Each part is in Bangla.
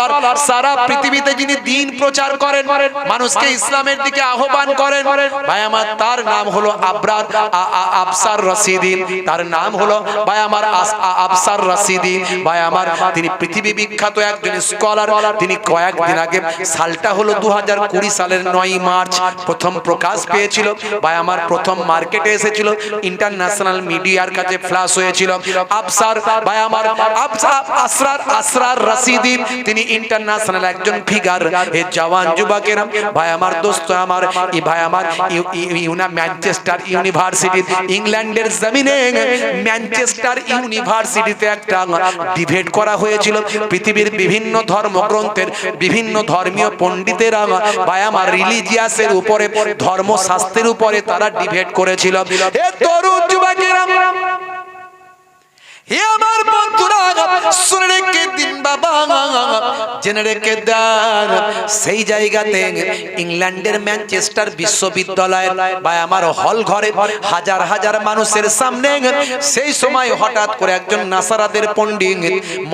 স্কলার, সারা পৃথিবীতে যিনি দ্বীন প্রচার করেন, মানুষকে ইসলামের দিকে আহ্বান করেন, ভাই আমার তার নাম হলো আফসার রাশিদি। তার নাম হলো ভাই আমার আফসার রাশিদি। ভাই আমার তিনি পৃথিবী বিখ্যাত একজন স্কলার। তিনি কয়েকদিন আগে, সালটা হলো 2020 সালের 9 মার্চ প্রথম প্রকাশ পেয়েছিল। ভাই আমার প্রথম মার্কেটে এসেছিল, ইন্টারন্যাশনাল মিডিয়ার কাছে ফ্ল্যাশ হয়েছিল। আফসার ভাই আমার আসরার রাশিদি, তিনি ইন্টারন্যাশনাল একজন ফিগার। হে জওয়ান যুবকেরা, ভাই আমার দোস্ত আমার, ভাই আমার ম্যানচেস্টার ইউনিভার্সিটি, ইংল্যান্ডের জমিনে ম্যানচেস্টার ইউনিভার্সিটিতে একটা ডিবেট করা হয়েছিল। পৃথিবীর বিভিন্ন ধর্মগ্রন্থের বিভিন্ন ধর্মীয় পণ্ডিতেরা ভাই আমার রিলিজিয়াসের উপরে, ধর্মশাস্ত্রের উপরে তারা ডিবেট করেছিল। হে তরুণ যুবকেরা, হে আমার বন্ধুরা, শুনে রেখে দিন বাবা, জেনে রেখে দেন, সেই জায়গাতে ইংল্যান্ডের ম্যানচেস্টার বিশ্ববিদ্যালয়ের বা আমার হল ঘরে হাজার হাজার মানুষের সামনে সেই সময় হঠাৎ করে একজন নাসারাদের পণ্ডিত,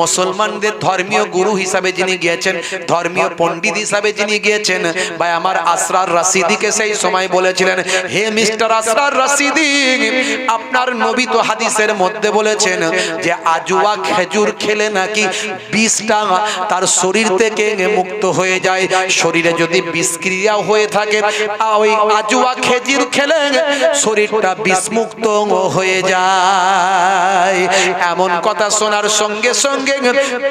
মুসলমানদের ধর্মীয় গুরু হিসাবে যিনি গিয়েছেন, ধর্মীয় পণ্ডিত হিসাবে যিনি গিয়েছেন, ভাই আমার আসরার রাশিদিকে সেই সময় বলেছিলেন, হে মিস্টার আসরার রাশিদি, আপনার নবী তো হাদিসের মধ্যে বলেছেন যে আজুয়া খেজুর খেলে নাকি বিষটা তার শরীর থেকে মুক্ত হয়ে যায়। শরীরে যদি বিষক্রিয়া হয়ে থাকে, ওই আজুয়া খেজুর খেলে শরীরটা বিষমুক্ত হয়ে যায়। এমন কথা শোনার সঙ্গে সঙ্গে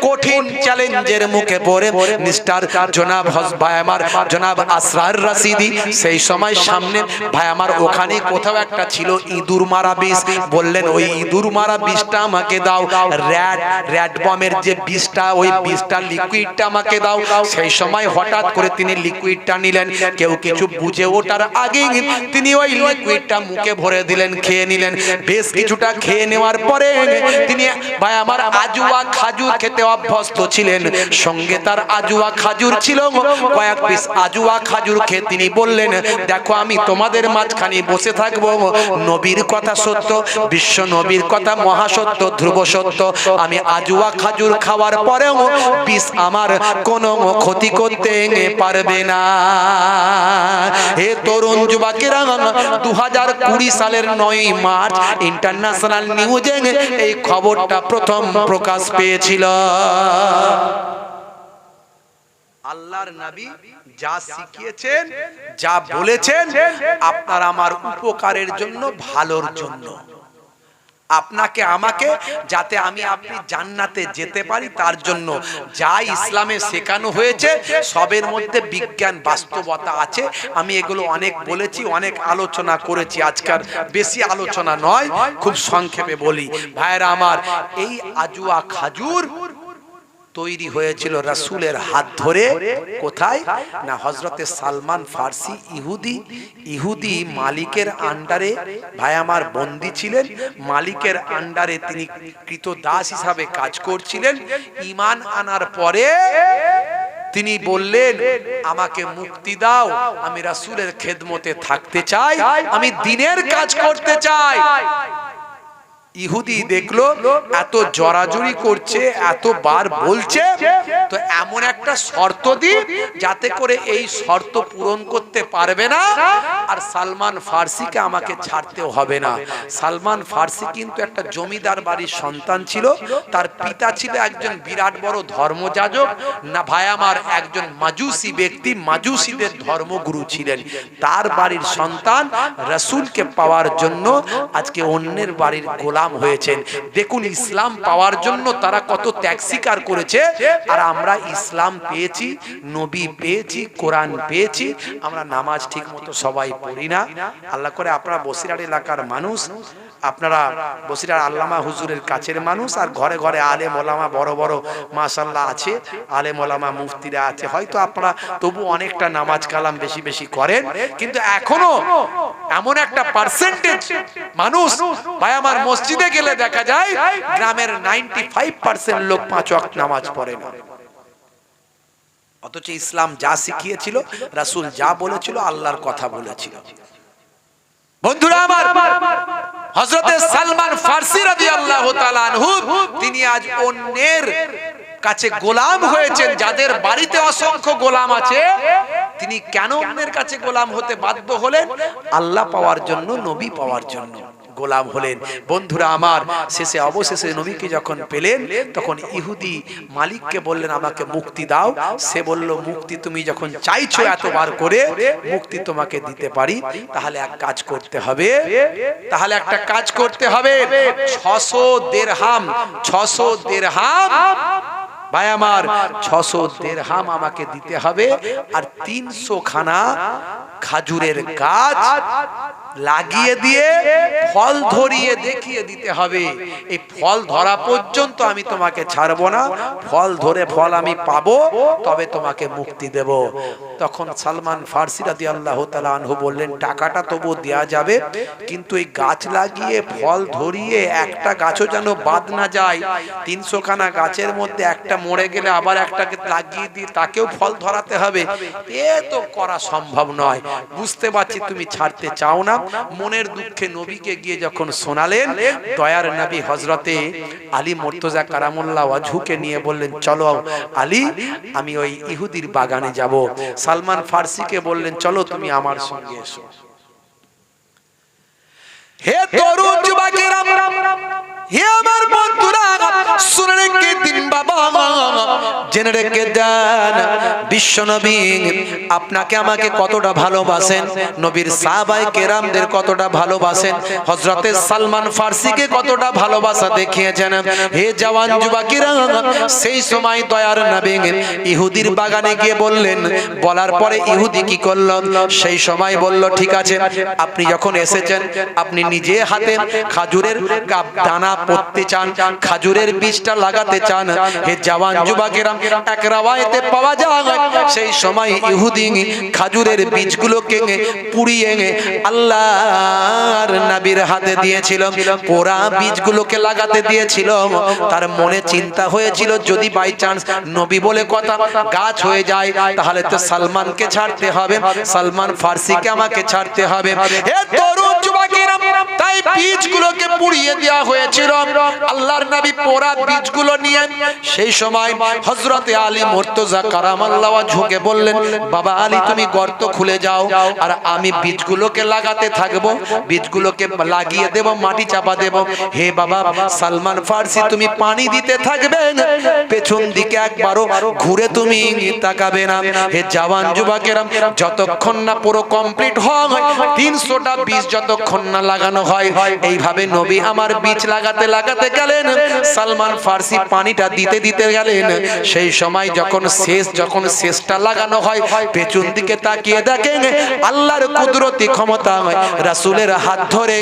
কঠিন চ্যালেঞ্জের মুখে পড়ে মিস্টার জনাব ভাই আমার জনাব আসরার রাশিদি সেই সময় সামনে ভাই আমার ওখানে কোথাও একটা ছিল ইঁদুর মারা বিষ। বললেন, ওই ইঁদুর মারা বিষটা আমাকে দাও, র্যাড বমের যে বিষটা, ওই বিষটা লিকুইডটা আমাকে দাও। সেই সময় হঠাৎ করে তিনি লিকুইডটা নিলেন, কেউ কিছু বুঝে ওঠার আগে তিনি ওই লিকুইডটা মুখে ভরে দিলেন, খেয়ে নিলেন। বেশ কিছুটা খেয়ে নেওয়ার পরে তিনি ভাই আমার আজুয়া খাজুর খেতে অভ্যস্ত ছিলেন, সঙ্গে তার আজুয়া খাজুর ছিল। কয়েক পিস আজুয়া খাজুর খেয়ে তিনি বললেন, দেখো আমি তোমাদের মাঝখানে বসে থাকবো, নবীর কথা সত্য, বিশ্ব নবীর কথা মহাসত্য, ধ্রুব সত্য। আমি আজুয়া খাজুর খাওয়ার পরেও বিষ আমার কোনো ক্ষতি করতে পারবে না। হে তরুণ যুবকেরা, 2020 সালের 9 মার্চ ইন্টারন্যাশনাল নিউজে এই খবরটা প্রথম প্রকাশ পেয়েছিল। আল্লাহর নবী যা শিখিয়েছেন, যা বলেছেন, আপনার আমার উপকারের জন্য, ভালোর জন্য, আপনাকে আমাকে যাতে আমি আপনি জান্নাতে যেতে পারি তার জন্য। যা ইসলামে শেখানো হয়েছে সবের মধ্যে বিজ্ঞান বাস্তবতা আছে। আমি এগুলো অনেক বলেছি, অনেক আলোচনা করেছি, আজকাল বেশি আলোচনা নয়, খুব সংক্ষেপে বলি। ভাইরা আমার, এই আজুয়া খাজুর তৈরি হয়েছিল রাসূলের হাত ধরে। কোথায় না, হযরতে সালমান ফার্সি ইহুদি মালিকের আন্ডারে ভাই আমার বন্দী ছিলেন। মালিকের আন্ডারে তিনি কৃতদাস হিসাবে কাজ করছিলেন। ঈমান আনার পরে তিনি বললেন, আমাকে মুক্তি দাও, আমি রাসূলের খেদমতে থাকতে চাই, আমি দ্বীনের কাজ করতে চাই। ইহুদি দেখলো এত জড়াজড়ি করছে, এতবার বলছে, তো এমন একটা শর্ত দি যাতে করে এই শর্ত পূরণ করতে পারবে না আর সালমান ফার্সিকে আমাকে ছাড়তেও হবে না। সালমান ফার্সি কিন্তু একটা জমিদার বাড়ির সন্তান ছিল, তার পিতা ছিল একজন বিরাট বড় ধর্মযাজক, না ভাই আমার একজন মাজুসি ব্যক্তি, মাজুসিদের ধর্মগুরু ছিলেন। তার বাড়ির সন্তান রাসূলকে পাওয়ার জন্য আজকে অন্যের বাড়ির গোলাম হয়েছেন। দেখুন ইসলাম পাওয়ার জন্য তারা কত ত্যাগ স্বীকার করেছে। আর আমরা ইসলাম পেয়েছি, নবী পেয়েছি, কোরআন পেয়েছি, আমরা নামাজ ঠিক মতো সবাই পড়ি না। আল্লাহ করে আপনারা বসিরহাট এলাকার মানুষ, আপনারা বসিরহাট আল্লামা হুজুরের কাছের মানুষ, আর ঘরে ঘরে আলেম ওলামা বড় বড় মাশাআল্লাহ আছে, আলেম ওলামা মুফতিরা আছে, হয়তো আপনারা তবু অনেকটা নামাজ কালাম বেশি বেশি করেন, কিন্তু এখনো এমন একটা পার্সেন্টেজ মানুষ ভাই আমার মসজিদে গেলে দেখা যায় গ্রামের 95% লোক 5 ওয়াক্ত নামাজ পড়ে না। অথচ ইসলাম যা শিখিয়েছিল, রাসূল যা বলেছিল, আল্লাহর কথা বলেছিল। বন্ধুরা আমার, হযরতে সালমান ফার্সি রাদিয়াল্লাহু তাআলা আনহু তিনি আজ অন্যের কাছে গোলাম হয়েছেন, যাদের বাড়িতে অসংখ্য গোলাম আছে, তিনি কেন অন্যের কাছে গোলাম হতে বাধ্য হলেন? আল্লাহ পাওয়ার জন্য, নবী পাওয়ার জন্য গোলাম হলেন। বন্ধুরা আমার, শেষে অবশেষে নবীকে যখন পেলেন, তখন ইহুদি মালিককে বললেন, আমাকে মুক্তি দাও। সে বলল, মুক্তি তুমি যখন চাইছো এতবার করে, মুক্তি তোমাকে দিতে পারি। তাহলে এক কাজ করতে হবে, তাহলে একটা কাজ করতে হবে। 600 দিরহাম, 600 দিরহাম ভাই আমার, 600 দিরহাম আমাকে দিতে হবে। আর 300 খানা খাজুরের গাছ লাগিয়ে দিয়ে ফল ধরিয়ে দেখিয়ে দিতে হবে। এই ফল ধরা পর্যন্ত আমি তোমাকে ছাড়বো না, ফল ধরে ফল আমি পাবো, তবে তোমাকে মুক্তি দেব। তখন সালমান ফারসি রাদিয়াল্লাহু তাআলা আনহু বললেন, টাকাটা তবু দেয়া যাবে, কিন্তু এই গাছ লাগিয়ে ফল ধরিয়ে একটা গাছও যেন বাদ না যায়। 300 খানা গাছের মধ্যে একটা মরে গেলে আবার একটাকে লাগিয়ে দিয়ে তাকেও ফল ধরাতে হবে, এ তো করা সম্ভব নয়। বুঝতে পারছি তুমি ছাড়তে চাও না। মনের দুঃখে নবীকে গিয়ে যখন শোনালেন, দয়ার নবী হযরতে আলী মুর্তজা কারামুল্লাহ ওয়াজহুকে নিয়ে বললেন, চলো আলী, আমি ওই ইহুদির বাগানে যাব। সালমান ফারসিকে বললেন, চলো তুমি আমার সঙ্গে এসো। হে তরুণ যুবকেরা, হে আমার বন্ধুরা, শুনে রেখে দিন বাবা, জেনে রেখে দেন, বিশ্বনবী আপনাকে আমাকে কতটা ভালোবাসেন, নবীর সাহাবায়ে কেরামদের কতটা ভালোবাসেন, হযরতে সালমান ফারসিকে কতটা ভালোবাসা দেখিয়েছেন। হে জওয়ান যুবকেরা, সেই সময় দয়ার নবী ইহুদির বাগানে গিয়ে বললেন। বলার পরে ইহুদি কি করল? সেই সময় বলল, ঠিক আছে, আপনি যখন এসেছেন, আপনি নিজে হাতে খাজুরের দানা পড়তে চান, খাজুরের বীজটা লাগাতে চান। হে জওয়ান যুবকেরা, এক রাওয়ায়াতে পাওয়া যায়, সেই সময় ইহুদি খাজুরের বীজগুলোকে পুড়িয়ে আল্লাহর নবীর হাতে দিয়েছিল, পোড়া বীজগুলোকে লাগাতে দিয়েছিল। তার মনে চিন্তা হয়েছিল, যদি বাই চান্স নবী বলে কথা গাছ হয়ে যায়, তাহলে তো সালমানকে ছাড়তে হবে, সালমান ফারসিকে আমাকে ছাড়তে হবে। হে তরুণ যুবকেরা, তাই বীজগুলোকে পুড়িয়ে দেওয়া হয়েছিল। আল্লাহর নবী পোড়া বীজগুলো নিয়ে সেই সময় হযরতে আলী মুর্তজা কারামাল্লাহ ওয়াজহুকে বললেন, বাবা আলী, তুমি গর্ত খুলে যাও, আর আমি বীজগুলোকে লাগাতে থাকবো, বীজগুলোকে লাগিয়ে দেব, মাটি চাপা দেব। হে বাবা সালমান ফারসি, তুমি পানি দিতে থাকবে, পেছন দিকে একবারও ঘুরে তুমি তাকাবে না। হে জওয়ান যুবকেরা, যতক্ষণ না পুরো কমপ্লিট হয়, 300টা বীজ যতক্ষণ না লাগানো হয়, এইভাবে নবী আমার বীজ লাগাতে লাগাতে গেলেন, সালমান ফারসি পানিটা দিতে দিতে গেলেন। সেই সময় যখন শেষটা লাগানো হয়, পেছন দিকে তাকিয়ে দেখেন আল্লাহর কুদরতি ক্ষমতা, রাসূলের হাত ধরে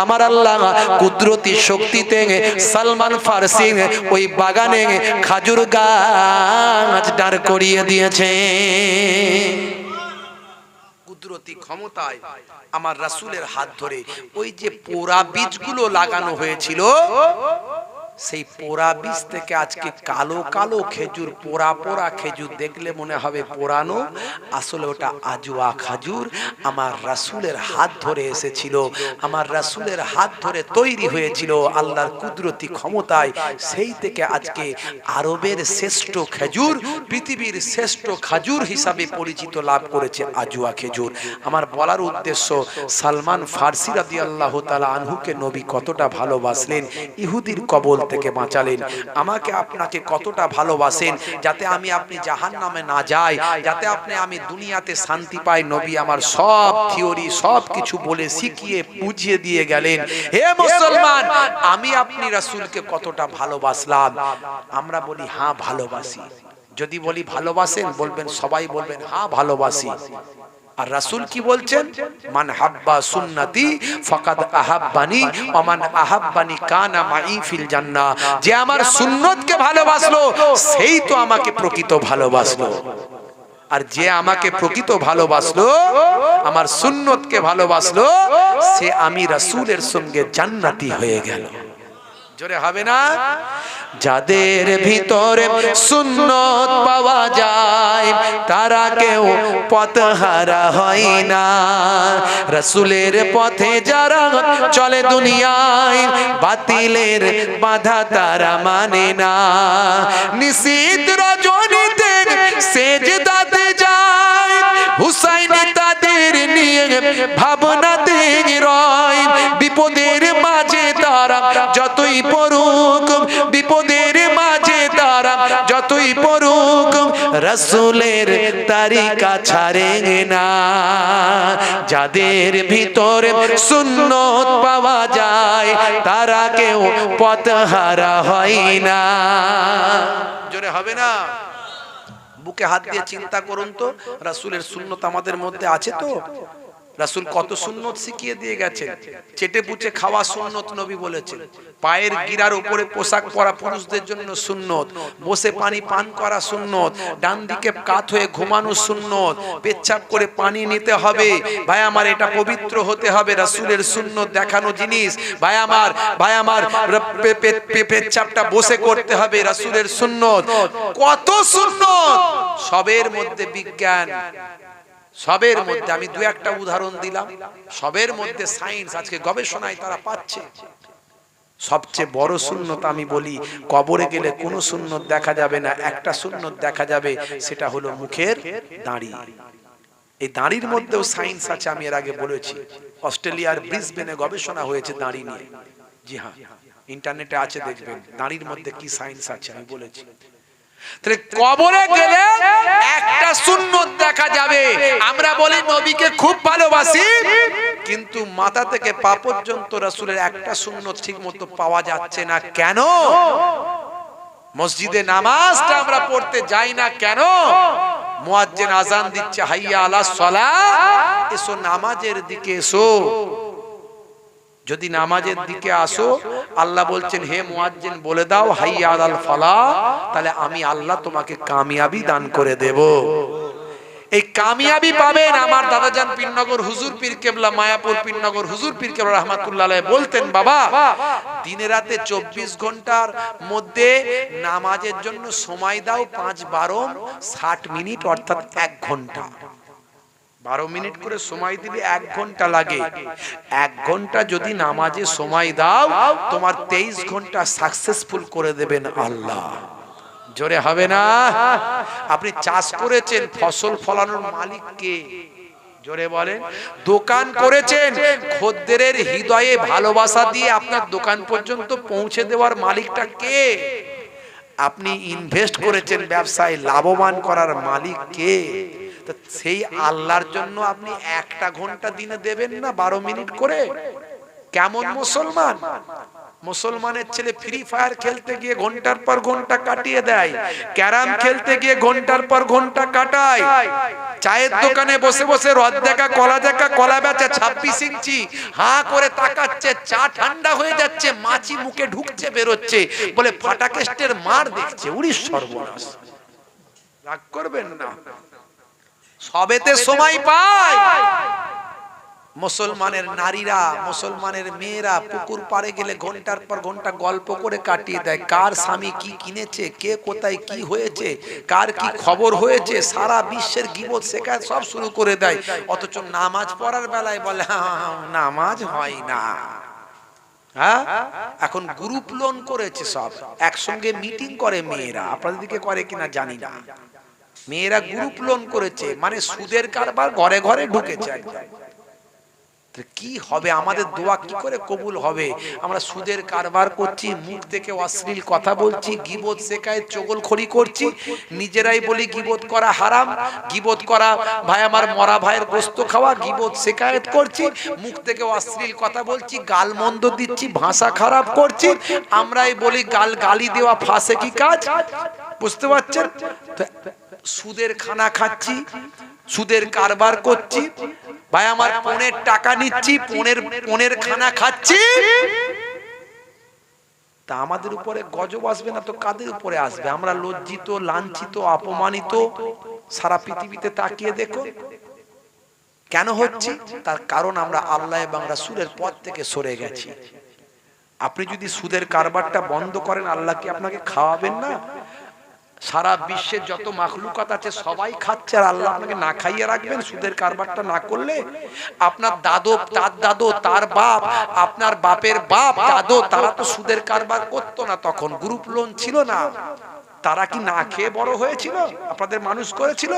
আমার আল্লাহ কুদরতি শক্তিতে সালমান ফারসি ওই বাগানে খাজুর গাছ দাঁড় করিয়ে দিয়েছে। কুদরতি ক্ষমতায় আমার রাসূলের হাত ধরে ওই যে পোড়া বীজগুলো লাগানো হয়েছিল, সেই পোড়া বীজ থেকে আজকে কালো কালো খেজুর, পোড়া পোড়া খেজুর দেখলে মনে হবে পোড়ানো, আসলে ওটা আজওয়া খাজুর আমার রাসূলের হাত ধরে এসেছিল, আমার রাসূলের হাত ধরে তৈরি হয়েছিল আল্লাহর কুদরতি ক্ষমতায়। সেই থেকে আজকে আরবের শ্রেষ্ঠ খেজুর, পৃথিবীর শ্রেষ্ঠ খাজুর হিসাবে পরিচিত লাভ করেছে আজওয়া খেজুর। আমার বলার উদ্দেশ্য, সালমান ফারসি রাদিয়াল্লাহু তাআলা আনহুকে নবী কতটা ভালোবাসলেন, ইহুদির কবল থেকে বাঁচালেন। আমাকে আপনাকে কতটা ভালোবাসেন, যাতে আমি আপনি জাহান্নামে না যাই, যাতে আমি দুনিয়াতে শান্তি পাই। নবী আমার সব থিওরি সব কিছু বলে শিখিয়ে বুঝিয়ে দিয়ে গেলেন। হে মুসলমান, আমি আপনি রাসূলকে কতটা ভালোবাসলাম। আমরা বলি হ্যাঁ ভালোবাসি। যদি বলি ভালোবাসেন, বলবেন, সবাই বলবেন হ্যাঁ ভালোবাসি। আর রাসূল কি বলছেন? মান হাব্বা সুন্নতি ফাকাদ আহাব্বানি ওয়া মান আহাব্বানি কানা মাই ফিল জান্নাহ। যে আমার সুন্নতকে ভালোবাসলো, সেই তো আমাকে প্রকৃত ভালোবাসলো। আর যে আমাকে প্রকৃত ভালোবাসলো, আমার সুন্নতকে ভালোবাসলো, সে আমি রাসূলের সঙ্গে জান্নাতি হয়ে গেল। জোরে হবে না? যাদের ভিতরে সুন্নত পাওয়া যায় তারা কেউ পথহারা হয় না। রাসূলের পথে যারা চলে দুনিয়ায় বাতিলের বাধা তারা মানে না। নিশীথ রজনীতে সেজদাতে যায় হুসাইন তাদের নিয়ে ভাবনাতে রয়। বিপদের মাঝে তারা যতই পড়ুক, বিপদের মাঝে তারা যতই পড়ুক, রাসূলের তরিকা ছাড়ে না। যাদের ভিতরে সুন্নত পাওয়া যায় তারা কেউ পথহারা হয় না। জোরে হবে না? বুকে হাত দিয়ে চিন্তা করুন তো, রাসূলের সুন্নত আমাদের মধ্যে আছে তো? রাসূল কত সুন্নত শিখিয়ে দিয়ে গেছেন। চেটে পুচে খাওয়া সুন্নত নবী বলেছেন। পায়ের গিরার উপরে পোশাক পরা পুরুষদের জন্য সুন্নত। বসে পানি পান করা সুন্নত। ডান দিকে কাত হয়ে ঘুমানো সুন্নত। পেচ্ছাপ করে পানি নিতে হবে। ভাই আমার, এটা পবিত্র হতে হবে। রাসূলের সুন্নত দেখানো জিনিস। ভাই আমার পেচ্ছাপটা বসে করতে হবে। রাসূলের সুন্নত। কত সুন্নত! সবের মধ্যে বিজ্ঞান, সবের মধ্যে আমি দু একটা উদাহরণ দিলাম। সবের মধ্যে সায়েন্স, আজকে গবেষণায় তারা পাচ্ছে। সবচেয়ে বড় সুন্নত আমি বলি, কবরে গেলে কোনো সুন্নত দেখা যাবে না, একটা সুন্নত দেখা যাবে, সেটা হলো মুখের দাড়ি। এই দাড়ির মধ্যেও সায়েন্স আছে, আমি এর আগে বলেছি। অস্ট্রেলিয়ার ব্রিসবেনে গবেষণা হয়েছে দাড়ি নিয়ে। জি হ্যাঁ, ইন্টারনেটে আছে, দেখবেন দাড়ির মধ্যে কি সায়েন্স আছে, আমি বলেছি। তাহলে কবরে গেলে একটা সুন্নত দেখা যাবে। আমরা বলি নবীকে খুব ভালোবাসি, কিন্তু মাথা থেকে পা পর্যন্ত রাসূলের একটা সুন্নত ঠিকমতো পাওয়া যাচ্ছে না। কেন? মসজিদে নামাজটা আমরা পড়তে যাই না কেন? মুয়াজ্জিন আযান দিচ্ছে, হাইয়া আলাস সালাহ, এসো নামাজের দিকে এসো। যদি নামাজের দিকে আসো, আল্লাহ বলছেন হে মুয়াজ্জিন বলে দাও হাইয়া আলাল ফালাহ, তাহলে আমি আল্লাহ তোমাকে কামিয়াবি দান করে দেব। এই কামিয়াবি পাবেন। আমার দাদাজান পীরনগর হুজুর পীর কেবলা, মায়াপুর পীরনগর হুজুর পীর কেবলা রাহমাতুল্লাহ আলাইহি বলতেন, বাবা দিনে রাতে 24 ঘন্টার মধ্যে নামাজের জন্য সময় দাও 5 12 60 মিনিট, অর্থাৎ 1 ঘন্টা। 12 মিনিট করে সময় দিলে 1 ঘন্টা লাগে। 1 ঘন্টা যদি নামাজে সময় দাও, তোমার 23 ঘন্টা সাকসেসফুল করে দেবেন আল্লাহ। জোরে হবে না? আপনি চাষ করেছেন, ফসল ফলানোর মালিক কে? জোরে বলেন। দোকান করেছেন, খদ্দেরের হৃদয়ে ভালোবাসা দিয়ে আপনার দোকান পর্যন্ত পৌঁছে দেওয়ার মালিকটা কে? আপনি ইনভেস্ট করেছেন ব্যবসায়, লাভবান করার মালিক কে? সেই আল্লাহর জন্য আপনি 1টা ঘন্টা দিনে দেবেন না 12 মিনিট করে? কেমন মুসলমান? মুসলমানের ছেলে ফ্রি ফায়ার খেলতে গিয়ে ঘন্টার পর ঘন্টা কাটিয়ে দেয়, ক্যারাম খেলতে গিয়ে ঘন্টার পর ঘন্টা কাটায়, চায়ের দোকানে বসে বসে রদ দেখা কলা দেখা কলা বেচা 26 ইঞ্চি হাঁ করে তাকাচ্ছে, চা ঠান্ডা হয়ে যাচ্ছে, মাছি মুখে ঢুকছে বেরোচ্ছে, বলে ফাটা কেস্টের মার দেখছে। উড়ি সর্বনাশ! রাগ করবেন না, সবেতে সময় পায়। মুসলমানের নারীরা, মুসলমানের মেয়েরা পুকুর পাড়ে গেলে ঘন্টার পর ঘন্টা গল্প করে কাটিয়ে দেয়। কার স্বামী কি কিনেছে, কে কোথায় কি হয়েছে, কার কি খবর হয়েছে, সারা বিশ্বের গীবত শেখায় সব শুরু করে দেয়। অথচ নামাজ পড়ার বেলায় বলে নামাজ হয় না। হ্যাঁ, এখন গ্রুপ লোন করেছে, সব একসঙ্গে মিটিং করে মেয়েরা। আপনাদের দিকে করে কিনা জানি না। মেয়েরা গ্রুপ লোন করেছে, মানে সুদের কারবার ঘরে ঘরে ঢুকেছে একদম। কি হবে? আমাদের দোয়া কি করে কবুল হবে? আমরা সুদের কারবার করছি, মুখ থেকে অশ্লীল কথা বলছি, গীবত শেখায় চগলখড়ি করছি, নিজেরাই বলি গীবত করা হারাম, গীবত করা ভাই আমার মরা ভাইয়ের গোশত খাওয়া, গীবত শেখায়ত করছি, মুখ থেকে অশ্লীল কথা বলছি, গালমন্দ দিচ্ছি, ভাষা খারাপ করছি, আমরাই বলি গালি দেওয়া ফাঁসে কি কাজ? বুঝতে পারছেন? সুদের খানা খাচ্ছি, সুদের কারবার করছি, ভাই আমার পনের টাকা নিচ্ছি, পনের খানা খাচ্ছি, তা আমাদের উপরে গজব আসবে না তো কাদের উপরে আসবে? আমরা লজ্জিত, লাঞ্ছিত, অপমানিত সারা পৃথিবীতে তাকিয়ে দেখো। কেন হচ্ছে? তার কারণ আমরা আল্লাহ এবং রাসূলের পথ থেকে সরে গেছি। আপনি যদি সুদের কারবারটা বন্ধ করেন, আল্লাহ কি আপনাকে খাওয়াবেন না? সারা বিশ্বের যত মাখলুকাত আছে সবাই খাচ্ছে, আর আল্লাহ আপনাকে না খাইয়ে রাখবেন সুদের কারবারটা না করলে? আপনার দাদু, তার দাদু, তার বাপ, আপনার বাপের বাপ, দাদু, তারা তো সুদের কারবার করতো না, তখন গ্রুপ লোন ছিল না। তারা কি না খেয়ে বড় হয়েছিল? আপনাদের মানুষ করেছিল?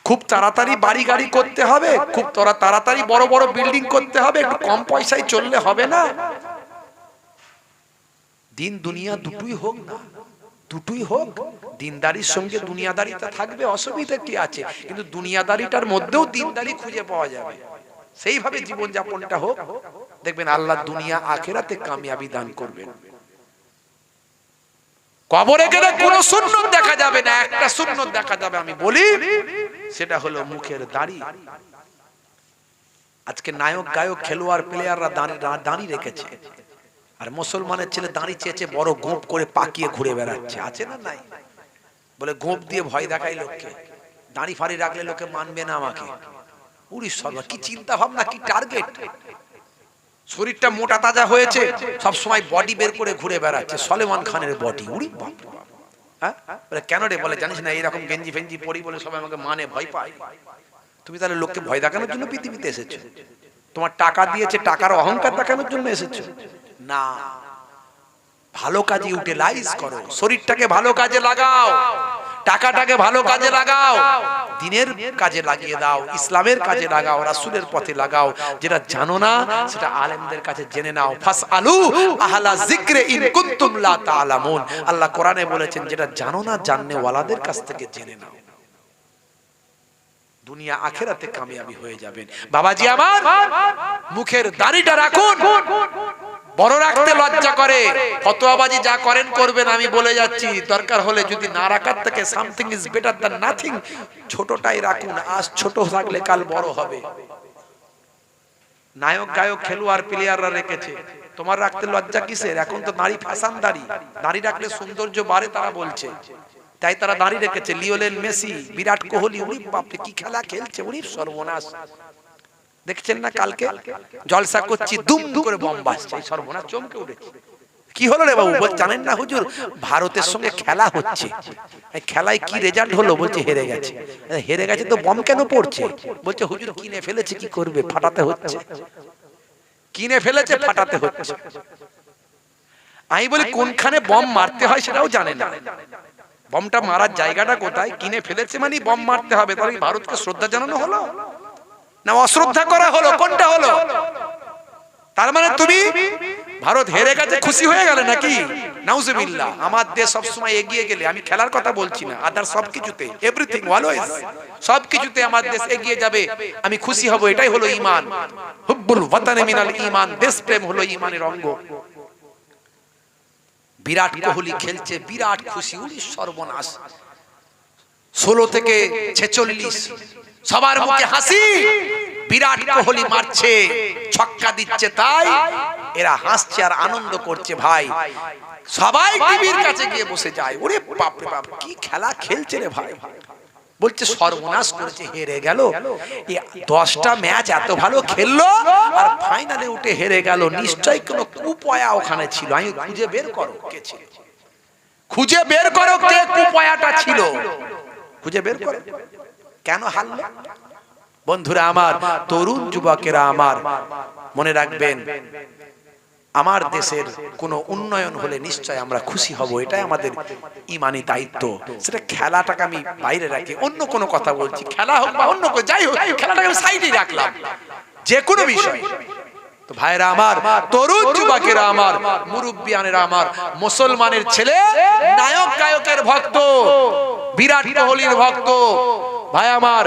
খুব তাড়াতাড়ি বাড়ি গাড়ি করতে হবে, খুব তাড়াতাড়ি বড় বড় বিল্ডিং করতে হবে, একটু কম পয়সায় চললে হবে না? দিন দুনিয়া দুটোই হোক না, দুটোই হোক। দিনদারির সঙ্গে দুনিয়াদারিটা থাকবে, অসুবিধা কি আছে? কিন্তু দুনিয়াদারিটার মধ্যেও দিনদারি খুঁজে পাওয়া যাবে। সেইভাবে জীবন যাপনটা হোক, দেখবেন আল্লাহ দুনিয়া আখিরাতে কামিয়াবি দান করবেন। কবরে গেলে কোনো সুন্নত দেখা যাবে না, একটা সুন্নত দেখা যাবে, আমি বলি, সেটা হলো মুখের দাড়ি। আজকে নায়ক গায়ক খেলোয়াড় প্লেয়াররা দাড়ি রেখেছে, আর মুসলমানের ছেলে দাড়ি চেয়েছে বড় গোঁপ করে পাকিয়ে ঘুরে বেড়াচ্ছে, আছে না নাই? বলে গোঁপ দিয়ে ভয় দেখাই লোককে, দাড়ি ফাড়ি রাখলে লোকে মানবে না আমাকে। উড়ি সর্বা, কি চিন্তা ভাবনা, কি টার্গেট! শরীরটা মোটা তাজা হয়েছে, সব সময় বডি বের করে ঘুরে বেড়াচ্ছে, সলেমান খানের বডি। উড়ি বাপ! হ্যাঁ, বলে কেন রে? বলে জানিস না এরকম গেঞ্জি ফেঞ্জি পরি বলে সবাই আমাকে মানে, ভয় পায়। তুমি তাহলে লোককে ভয় দেখানোর জন্য পৃথিবীতে এসেছো? তোমার টাকা দিয়েছে, টাকার অহংকার দেখানোর জন্য এসেছো? না, ভালো কাজে ইউটিলাইজ করো, শরীরটাকে ভালো কাজে লাগাও, টাকাটাকে ভালো কাজে লাগাও, দ্বীনের কাজে লাগিয়ে দাও, ইসলামের কাজে লাগাও, রাসূলের পথে লাগাও। যেটা জানো না সেটা আলেমদের কাছে জেনে নাও। ফাসআলু আহলা যিকরি ইন কুনতুম লা তা'লামুন। আল্লাহ কোরআনে বলেছেন, যেটা জানো না জাননে ওয়ালাদের কাছ থেকে জেনে নাও। দুনিয়া আখিরাতে কামিয়াবি হয়ে যাবেন। বাবাজি আমার, মুখের দাড়িটা রাখুন। বড় রাখতে লজ্জা করে, ফতোয়াবাজি যা করেন করবেন, আমি বলে যাচ্ছি। দরকার হলে যদি না রাখার থেকে something is better than nothing, ছোটটাই রাখুন। আজ ছোট থাকলে কাল বড় হবে। নায়ক গায়ক খেলোয়াড় প্লেয়াররা রেখেছে, তোমার রাখতে লজ্জা কিসের? এখন তো দাড়ি ফ্যাশন, দাড়ি রাখলে সৌন্দর্য বাড়ে তারা বলছে, তাই তারা দাড়ি রেখেছে। লিওনেল মেসি, বিরাট কোহলি, উনি বাপরে কি খেলা খেলছে, উনি সর্বনাশ। দেখছেন না কালকে জলসা করছি, দুম করে বম বাজছে, সর্বনাশ, চমকে উঠেছে। কি হলো রে বাবু? বল জানেন না হুজুর, ভারতের সঙ্গে খেলা হচ্ছে, এই খেলায় কি রেজাল্ট হলো? বলছে হেরে গেছে। হেরে গেছে তো বম কেন পড়ছে? বলছে হুজুর কিনে ফেলেছে, কি করবে, ফাটাতে হচ্ছে। কিনে ফেলেছে, ফাটাতে হচ্ছে। আমি বলি কোনখানে বম মারতে হয় সেটাও জানে না, বমটা মারার জায়গাটা কোথায়? কিনে ফেলেছে মানে বম মারতে হবে। তাহলে ভারতকে শ্রদ্ধা জানানো হলো না অশ্রদ্ধা করা হলো? কোনটা হলো? তার মানে তুমি ভারত হেরে গেছে খুশি হয়ে গেলে নাকি? নাউজুবিল্লাহ। আমার দেশ সবসময় এগিয়ে গেলে, আমি খেলার কথা বলছি না, আদার সবকিছুতে, এভরিথিং অলওয়েজ, সবকিছুতে আমার দেশ এগিয়ে যাবে, আমি খুশি হব, এটাই হলো ঈমান। হুব্বুল ওয়াতানি মিনাল ঈমান, দেশ প্রেম হলো ঈমানের অঙ্গ। বিরাট কোহলি খেলছে, বিরাট খুশি, উনি সর্বনাশ। 16 থেকে 46 সবার মুখে হাসি। বিরাট কোহলি মারছে, ছক্কা দিচ্ছে, তাই এরা হাসছে আর আনন্দ করছে। ভাই সবাই টিভির কাছে গিয়ে বসে যায়, ওরে বাপ রে বাপ, কি খেলা খেলছে রে ভাই। বলছে সর্বনাশ করেছে, হেরে গেল। 10টা ম্যাচ এত ভালো খেললো আর ফাইনালে উঠে হেরে গেল। নিশ্চয়ই কোনো কুপয়া ওখানে ছিল। আমি খুঁজে বের করো কে ছিল, খুঁজে বের করো কে কুপয়াটা ছিল, খুঁজে বের করো। কেন হারলো? বন্ধুরা আমার, তরুণ যুবকেরা আমার, মনে রাখবেন, আমার দেশের কোনো উন্নয়ন হলে নিশ্চয় আমরা খুশি হব, এটাই আমাদের ঈমানি দায়িত্ব। সেটা খেলাটাকে আমি বাইরে রাখি, অন্য কোনো কথা বলছি, খেলা হোক বা অন্য কোনো, যাই হোক, খেলাটাকে আমি সাইডে রাখলাম, যে কোনো বিষয়। তো ভাইরা আমার, তরুণ যুবকেরা আমার, মুরব্বিয়ানেরা আমার, মুসলমানের ছেলে নায়ক গায়কের ভক্ত, বিরাট কোহলির ভক্ত ভাই আমার,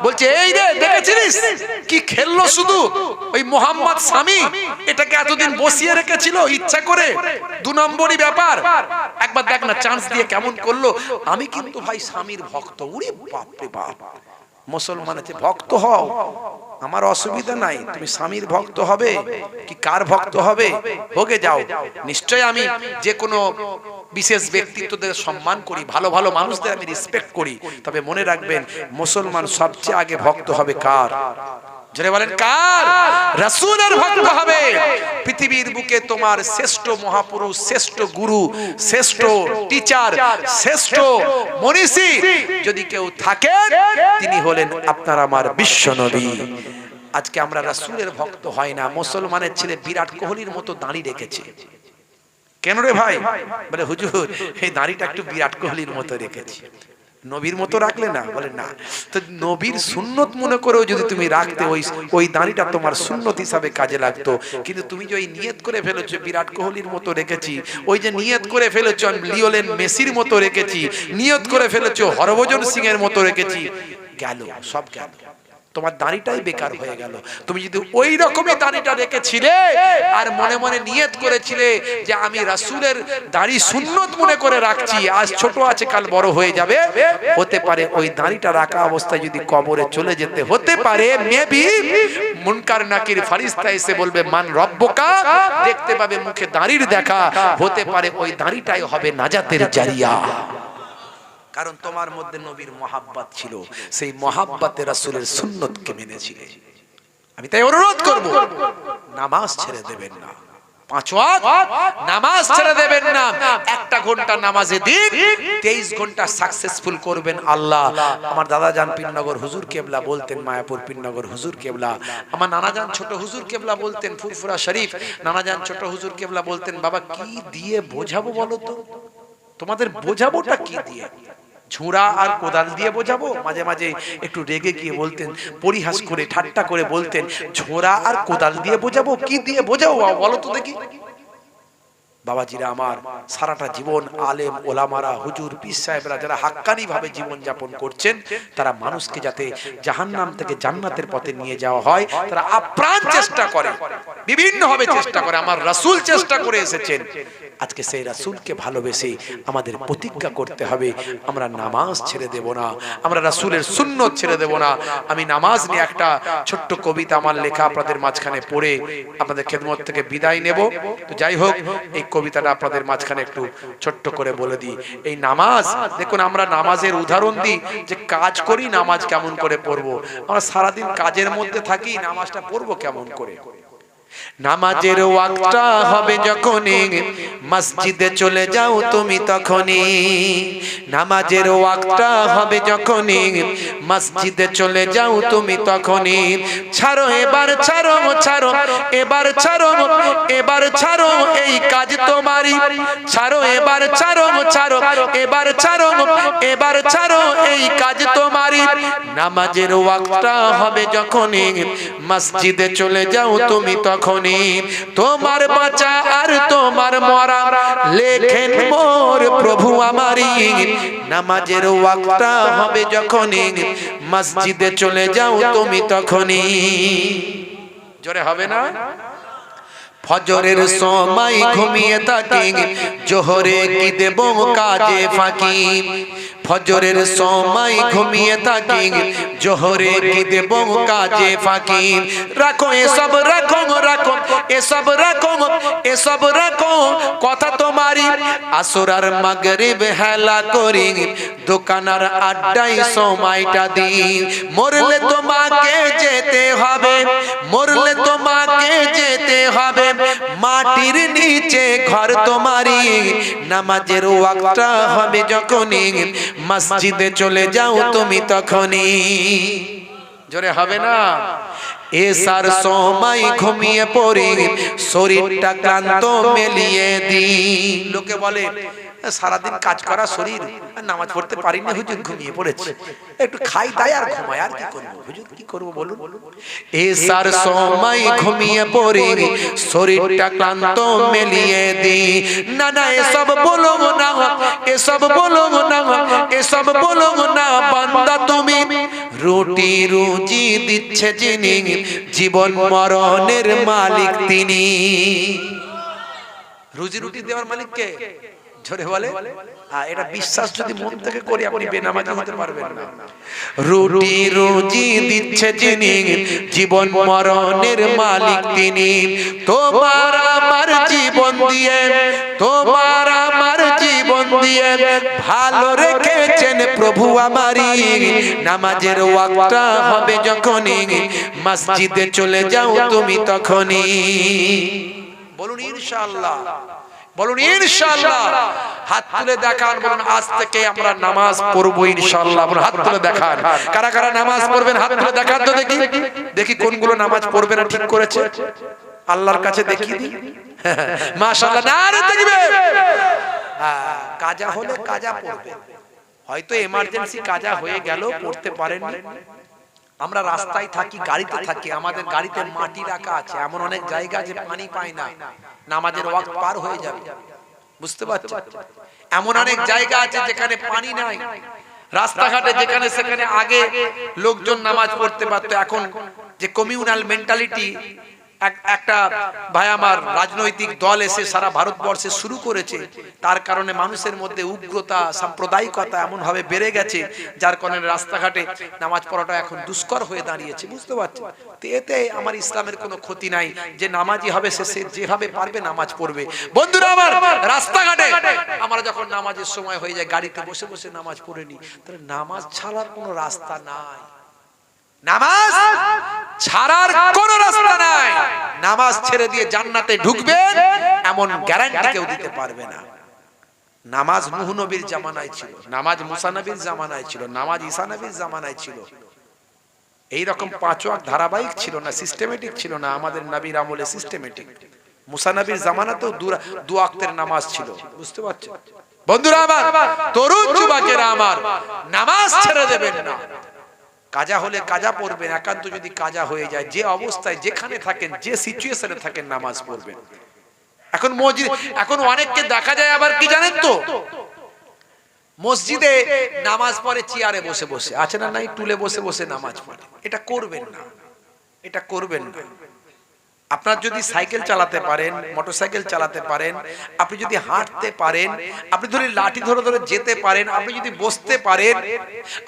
বলছে এই রে দেখেছিস কি খেললো? শুধু ওই মোহাম্মদ শামি এটাকে এতদিন বসিয়ে রেখেছিল ইচ্ছা করে, 2 নম্বরই ব্যাপার। একবার দেখ না চান্স দিয়ে কেমন করলো। আমি কিন্তু ভাই শামির ভক্ত। উরে বাপ রে বাপ, মুসলমান আছে, ভক্ত হও, আমার অসুবিধা নাই। তুমি স্বামীর ভক্ত হবে কি কার ভক্ত হবে, হোকে যাও। নিশ্চয় আমি যে কোনো বিশেষ ব্যক্তিত্বদের সম্মান করি, ভালো ভালো মানুষদের আমি রেসপেক্ট করি। তবে মনে রাখবেন, মুসলমান সবচেয়ে আগে ভক্ত হবে কার? জোরে বলেন কার? রাসূলের ভক্ত হবে। পৃথিবীর বুকে তোমার শ্রেষ্ঠ মহাপুরুষ, শ্রেষ্ঠ গুরু, শ্রেষ্ঠ টিচার, শ্রেষ্ঠ মনীষী যদি কেউ থাকেন, তিনি হলেন আপনার আমার বিশ্ব নবী। আজকে আমরা রাসূলের ভক্ত হয় না, মুসলমানের ছেলে বিরাট কোহলির মতো দাঁড়ি রেখেছে। কেন রে ভাই? বলে হুজুর এই দাঁড়িটা একটু বিরাট কোহলির মতো রেখেছি। নবীর মতো রাখলে না? বলে না। তো নবীর সুন্নত মনে করেও যদি তুমি রাখতে, ওই দাঁড়িটা তোমার সুন্নত হিসাবে কাজে লাগতো। কিন্তু তুমি যে ওই নিয়ত করে ফেলেছো বিরাট কোহলির মতো রেখেছি, ওই যে নিয়ত করে ফেলেছো লিওনেল মেসির মতো রেখেছি, নিয়ত করে ফেলেছো হরভজন সিং এর মতো রেখেছি, গেল, সব গেল, তোমার দাড়িটাই বেকার হয়ে গেল। তুমি যদি ওই রকমই দাড়িটা রেখেছিলে আর মনে মনে নিয়ত করেছিলে যে আমি রাসূলের দাড়ি সুন্নত মনে করে রাখছি, আজ ছোট আছে কাল বড় হয়ে যাবে, হতে পারে ওই দাড়িটা রাখা অবস্থায় যদি কবরে চলে যেতে, হতে পারে মেবি মুনকার নাকির ফেরেশতা এসে বলবে মান রব্বুকা, দেখতে পাবে মুখে দাড়ির দেখা, হতে পারে ওই দাড়িটাই হবে নাজাতের জারিয়া। কারণ তোমার মধ্যে নবীর মহাব্বত ছিল, সেই মহাব্বতে রাসূলের সুন্নতকে মেনেছিলে। আমি তাই অনুরোধ করব, নামাজ ছেড়ে দেবেন না, 5 ওয়াক্ত নামাজ ছেড়ে দেবেন না। একটা ঘন্টা নামাজে দিন, 23 ঘন্টা সাকসেসফুল করবেন আল্লাহ। আমার দাদা জান পীরনগর হুজুর কেবলা বলতেন, মায়াপুর পীরনগর হুজুর কেবলা, আমার নানা জান ছোট হুজুর কেবলা বলতেন, ফুরফুরা শরীফ নানা জান ছোট হুজুর কেবলা বলতেন, বাবা কি দিয়ে বোঝাবো বলো তো, তোমাদের বোঝাবোটা কি দিয়ে? ঝুড়া আর কোদাল দিয়ে বোঝাবো? মাঝে মাঝে একটু রেগে গিয়ে বলতেন, পরিহাস করে ঠাট্টা করে বলতেন, ঝোড়া আর কোদাল দিয়ে বোঝাবো? কি দিয়ে বোঝাবো বলো তো দেখি। বাবাজিরা আমার, সারাটা জীবন আলেম ওলামারা, হুজুর পীর সাহেবরা যারা হাক্কানি ভাবে জীবন যাপন করছেন, তারা মানুষকে যাতে জাহান্নাম থেকে জান্নাতের পথে নিয়ে যাওয়া হয়, তারা আপ্রাণ চেষ্টা করে, বিভিন্ন ভাবে চেষ্টা করে। আমার রাসূল চেষ্টা করে এসেছেন। আজকে সেই রাসূলকে ভালোবেসে আমাদের প্রতিজ্ঞা করতে হবে, আমরা নামাজ ছেড়ে দেব না, আমরা রাসূলের সুন্নত ছেড়ে দেব না। আমি নামাজ নিয়ে একটা ছোট্ট কবিতা আমার লেখা আপনাদের মাঝখানে পড়ে আপনাদের খেদমত থেকে বিদায় নেব। তো যাই হোক, এই কবিতাটা আপনাদের মাঝখানে একটু ছোট্ট করে বলে দিই। এই নামাজ দেখুন, আমরা নামাজের উদাহরণ দিই যে কাজ করি, নামাজ কেমন করে পড়বো? আমরা সারাদিন কাজের মধ্যে থাকি, নামাজটা পড়বো কেমন করে? নামাজের ওয়াক্তটা হবে যখনই, মসজিদে চলে যাও তুমি তখনই। নামাজের ওয়াক্তটা হবে যখনই, মসজিদে চলে যাও তুমি তখনই। ছাড়ো এবার ছাড়ো, ছাড়ো এবার ছাড়ো, এবার ছাড়ো এই কাজ তোমারই। ছাড়ো এবার ছাড়ো, ছাড়ো এবার ছাড়ো, এবার ছাড়ো এই কাজ তোমারই। নামাজের ওয়াক্তটা হবে যখনই, মসজিদে চলে যাও তুমি তখনই। তোমার বাঁচা আর তোমার মরা লেখেন মোর প্রভু আমারই। নামাজের ওয়াক্তটা হবে যখনই, মসজিদে চলে যাও তুমি তখনই। জোরে হবে না? ফজরের সময় ঘুমিয়ে থাকি, জোহরে কি দেব কাজে ফাঁকি। ফজরের সময় ঘুমিয়ে থাকি, জোহরে কি দেব কাজে ফাঁকি। রাখো এসব, রাখো রাখো এসব, রাখো এসব রাখো কথা তোমারই। আসর আর মাগরিব হেলা করি, দোকানার আড্ডায় সময়টা দিই। মরলে তোমাকে যেতে হবে, মরলে তোমাকে যেতে হবে, মাটির নিচে ঘর তোমারই। নামাজের ওয়াক্তটা হবে যখনই, মসজিদে চলে যাও তুমি তখনই। জোরে হবে না? এসার সময় ঘুমিয়ে পড়ি, শরীরটা ক্লান্ত মেলিয়ে দিই। লোকে বলে সারাদিন কাজ করা শরীর, নামাজ পড়তে পারিনি হুজুর, ঘুমিয়ে পড়েছে, একটু খাই তাই আর ঘুমাই, আর কি করবো হুজুর, কি করবো বলুন? এসার সময় ঘুমিয়ে পড়ি, শরীরটা ক্লান্ত মেলিয়ে দিই। না না এসব বলো না, এসব বলো না, এসব বলো না বান্দা তুমি। রুটি রুজি দিচ্ছে যিনি, জীবন মরণের মালিক তিনি। রুজি রুটি দেওয়ার মালিক কে? জোরে বলে। এটা বিশ্বাস যদি মন থেকে করি, আপনি বেনামাজি হতে পারবেন না। রুটি রুজি দিচ্ছে যিনি, জীবন মরণের মালিক তিনি। তোমার আমার জীবন দিয়ে, তোমার আমার জীবন দিয়ে করিয়ে ভালো রেখেছেন প্রভু আমারি। নামাজের ওয়াক্তটা হবে যখনই, মসজিদে চলে যাও তুমি তখনই। বলুন ইনশাআল্লাহ, বলুন ইনশাআল্লাহ। হাত তুলে দেখান, বলুন আজ থেকে আমরা নামাজ পড়বো ইনশাআল্লাহ। বলুন হাত তুলে দেখান, কারা কারা নামাজ পড়বেন হাত তুলে দেখান তো দেখি, দেখি কোনগুলো নামাজ পড়বে না ঠিক করেছে আল্লাহর কাছে দেখিয়ে দিই। মাশাআল্লাহ, নারে তাকবীর। কাজা হলে কাজা পড়বে, হয়তো এমার্জেন্সি কাজা হয়ে গেল পড়তে পারেননি। আমরা রাস্তায় থাকি, গাড়িতে থাকি, আমাদের গাড়িতে মাটি রাখা আছে, এমন অনেক জায়গা আছে পানি পায় না, নামাজের ওয়াক্ত পার হয়ে যাবে, বুঝতে পারছেন? এমন অনেক জায়গা আছে যেখানে পানি নাই, রাস্তাঘাটে যেখানে সেখানে আগে লোকজন নামাজ পড়তে পারতো, এখন যে কমিউনাল মেন্টালিটি একটা ভাই আমার রাজনৈতিক দল এসে সারা ভারতবর্ষে শুরু করেছে, তার কারণে মানুষের মধ্যে উগ্রতা সাম্প্রদায়িকতা এমন ভাবে বেড়ে গেছে, যার কারণে রাস্তাঘাটে নামাজ পড়াটা এখন দুষ্কর হয়ে দাঁড়িয়েছে, বুঝতে পারছেন? তো এতে আমার ইসলামের কোনো ক্ষতি নাই, যে নামাজি হবে সে যেভাবে পারবে নামাজ পড়বে। বন্ধুরা আমার, রাস্তাঘাটে আমরা যখন নামাজের সময় হয়ে যায় গাড়িতে বসে বসে নামাজ পড়ে নি, তাহলে নামাজ ছাড়ার কোনো রাস্তা নাই, নামাজ ছাড়ার কোনো রাস্তা নাই। নামাজ ছেড়ে দিয়ে জান্নাতে ঢুকবেন এমন গ্যারান্টি কেউ দিতে পারবে না। নামাজ নূহ নবীর জামানায় ছিল, নামাজ মুসা নবীর জামানায় ছিল, নামাজ ঈসা নবীর জামানায় ছিল। এই রকম 5 ওয়াক্ত ধারাবাহিক ছিল না, সিস্টেমেটিক ছিল না। আমাদের নবীর আমলে সিস্টেমেটিক। মুসা নবীর জামানাতেও 2 ওয়াক্তের নামাজ ছিল, বুঝতে পারছেন? বন্ধুরা আমার, তরুণ যুবকেরা আমার, নামাজ ছেড়ে দেবেন না। কাজা হলে কাজা পড়বেন, একান্ত যদি কাজা হয়ে যায়, যে অবস্থায় যেখানে থাকেন, যে সিচুয়েশনে থাকেন, নামাজ পড়বেন। এখন মসজিদ, এখন অনেককে দেখা যায় আবার কি জানেন তো, মসজিদে নামাজ পড়ে চেয়ারে বসে বসে, আছে না নাই, টুলে বসে বসে নামাজ পড়ে। এটা করবেন না, এটা করবেন না। আপনার যদি সাইকেল চালাতে পারেন, মোটরসাইকেল চালাতে পারেন, আপনি যদি হাঁটতে পারেন, আপনি ধরে লাঠি ধরে ধরে যেতে পারেন, আপনি যদি বসতে পারেন,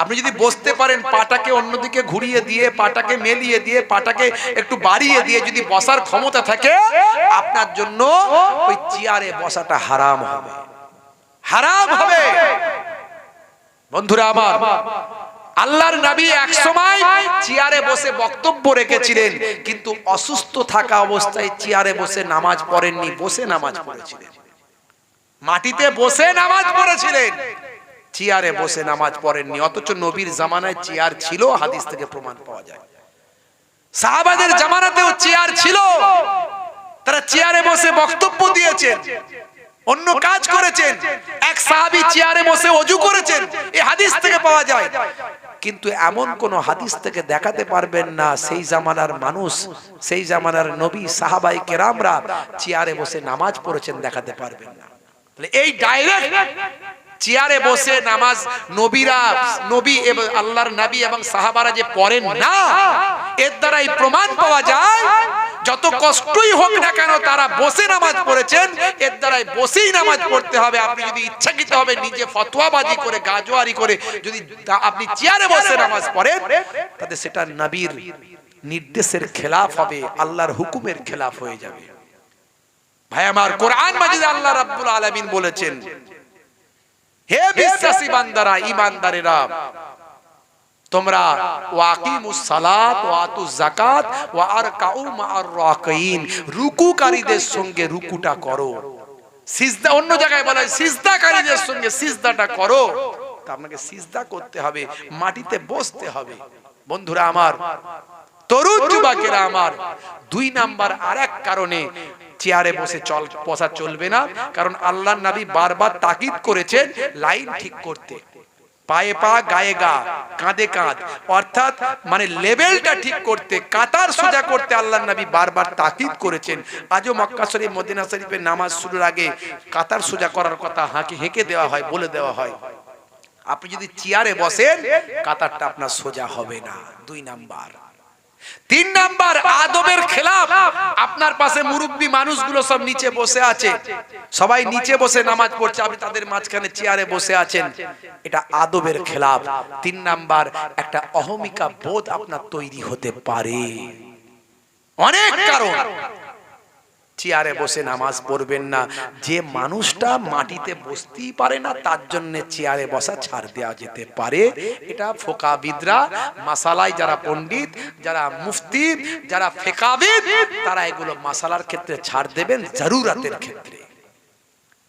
আপনি যদি বসতে পারেন, পাটাকে অন্যদিকে ঘুরিয়ে দিয়ে, পাটাকে মেলিয়ে দিয়ে, পাটাকে একটু বাড়িয়ে দিয়ে যদি বসার ক্ষমতা থাকে, আপনার জন্য ওই চেয়ারে বসাটা হারাম হবে, হারাম হবে। বন্ধুরা আমার, আল্লাহর নবী এক সময় চেয়ারে বসে বক্তব্য রেখেছিলেন, কিন্তু অসুস্থ থাকা অবস্থায় চেয়ারে বসে নামাজ পড়েননি, বসে নামাজ পড়েছিলেন, মাটিতে বসে নামাজ পড়েছিলেন, চেয়ারে বসে নামাজ পড়েননি। অথচ নবীর জামানায় চেয়ার ছিল, হাদিস থেকে প্রমাণ পাওয়া যায়। সাহাবাদের জামানাতেও চেয়ার ছিল, তারা চেয়ারে বসে বক্তব্য দিয়েছেন, অন্য কাজ করেছেন। এক সাহাবী চেয়ারে বসে ওযু করেছেন, এই হাদিস থেকে পাওয়া যায়। কিন্তু এমন কোন হাদিস থেকে দেখাতে পারবেন না সেই জামানার মানুষ, সেই জামানার নবী সাহাবায়ে কেরামরা চেয়ারে বসে নামাজ পড়েছেন, দেখাতে পারবেন না। তাহলে এই ডাইরেক্ট চেয়ারে বসে নামাজ নবীরা, নবী এবং আল্লাহর নবী এবং সাহাবারা যে পড়েন না, এর দ্বারাই প্রমাণ পাওয়া যায় যত কষ্টই হোক না কেন তারা বসে নামাজ পড়েছেন, এর দ্বারাই বসেই নামাজ পড়তে হবে। আপনি যদি ইচ্ছাকৃত হবে নিজে ফতোয়াবাজি করে, গাজোয়ারি করে যদি আপনি চেয়ারে বসে নামাজ পড়েন, তাতে সেটা নবীর নির্দেশের খেলাফ হবে, আল্লাহর হুকুমের খেলাফ হয়ে যাবে। ভাই আমার, কোরআন মাজিদে আল্লাহ রাব্বুল আলামিন বলেছেন, হে বিশ্বাসী বান্দারা, ঈমানদারেরা, তোমরা ওয়াকিমুস সালাত ওয়া আতুজ যাকাত ওয়া আরকাউ মা'আর রাকিন, রুকুকারীদের সঙ্গে রুকুটা করো। সিজদা, অন্য জায়গায় বলা হয় সিজদাকারীদের সঙ্গে সিজদাটা করো। তা আপনাকে সিজদা করতে হবে, মাটিতে বসতে হবে। বন্ধুরা আমার, তরুণ যুবকেরা আমার, 2 নাম্বার আরেক কারণে চেয়ারে বসে বসা চলবে না, কারণ আল্লাহর নবী বারবার তাকিদ করেছেন লাইন ঠিক করতে, পায়ে পা, গায়ে গা, কাঁধে কাঁধ, অর্থাৎ মানে লেভেলটা ঠিক করতে, কাতার সোজা করতে আল্লাহর নবী বারবার তাকিদ করেছেন। আজও মক্কা শরীফ, মদিনা শরীফের নামাজ শুরুর আগে কাতার সোজা করার কথা হেঁকে দেওয়া হয়, বলে দেওয়া হয়। আপনি যদি চেয়ারে বসেন, কাতারটা আপনার সোজা হবে না। 2 নাম্বার। 3 নাম্বার, আদবের খেলাফ। আপনার পাশে মুরব্বি মানুষগুলো সব নিচে বসে আছে, সবাই নিচে বসে নামাজ পড়ছে, আপনি তাদের মাঝখানে চেয়ারে বসে আছেন, এটা আদবের খেলাফ। 3 নাম্বার, একটা অহমিকা বোধ আপনার তৈরি হতে পারে, অনেক কারণ। চেয়ারে বসে নামাজ পড়বেন না। যে মানুষটা মাটিতে বসতেই পারে না তার জন্য চেয়ারে বসা ছাড় দেওয়া যেতে পারে। এটা ফোকাবিদরা, মাসালায় যারা পণ্ডিত, যারা মুফতি, যারা ফিকাহবিদ, তারা এগুলো মাসালার ক্ষেত্রে ছাড় দেবেন, জরুরতের ক্ষেত্রে।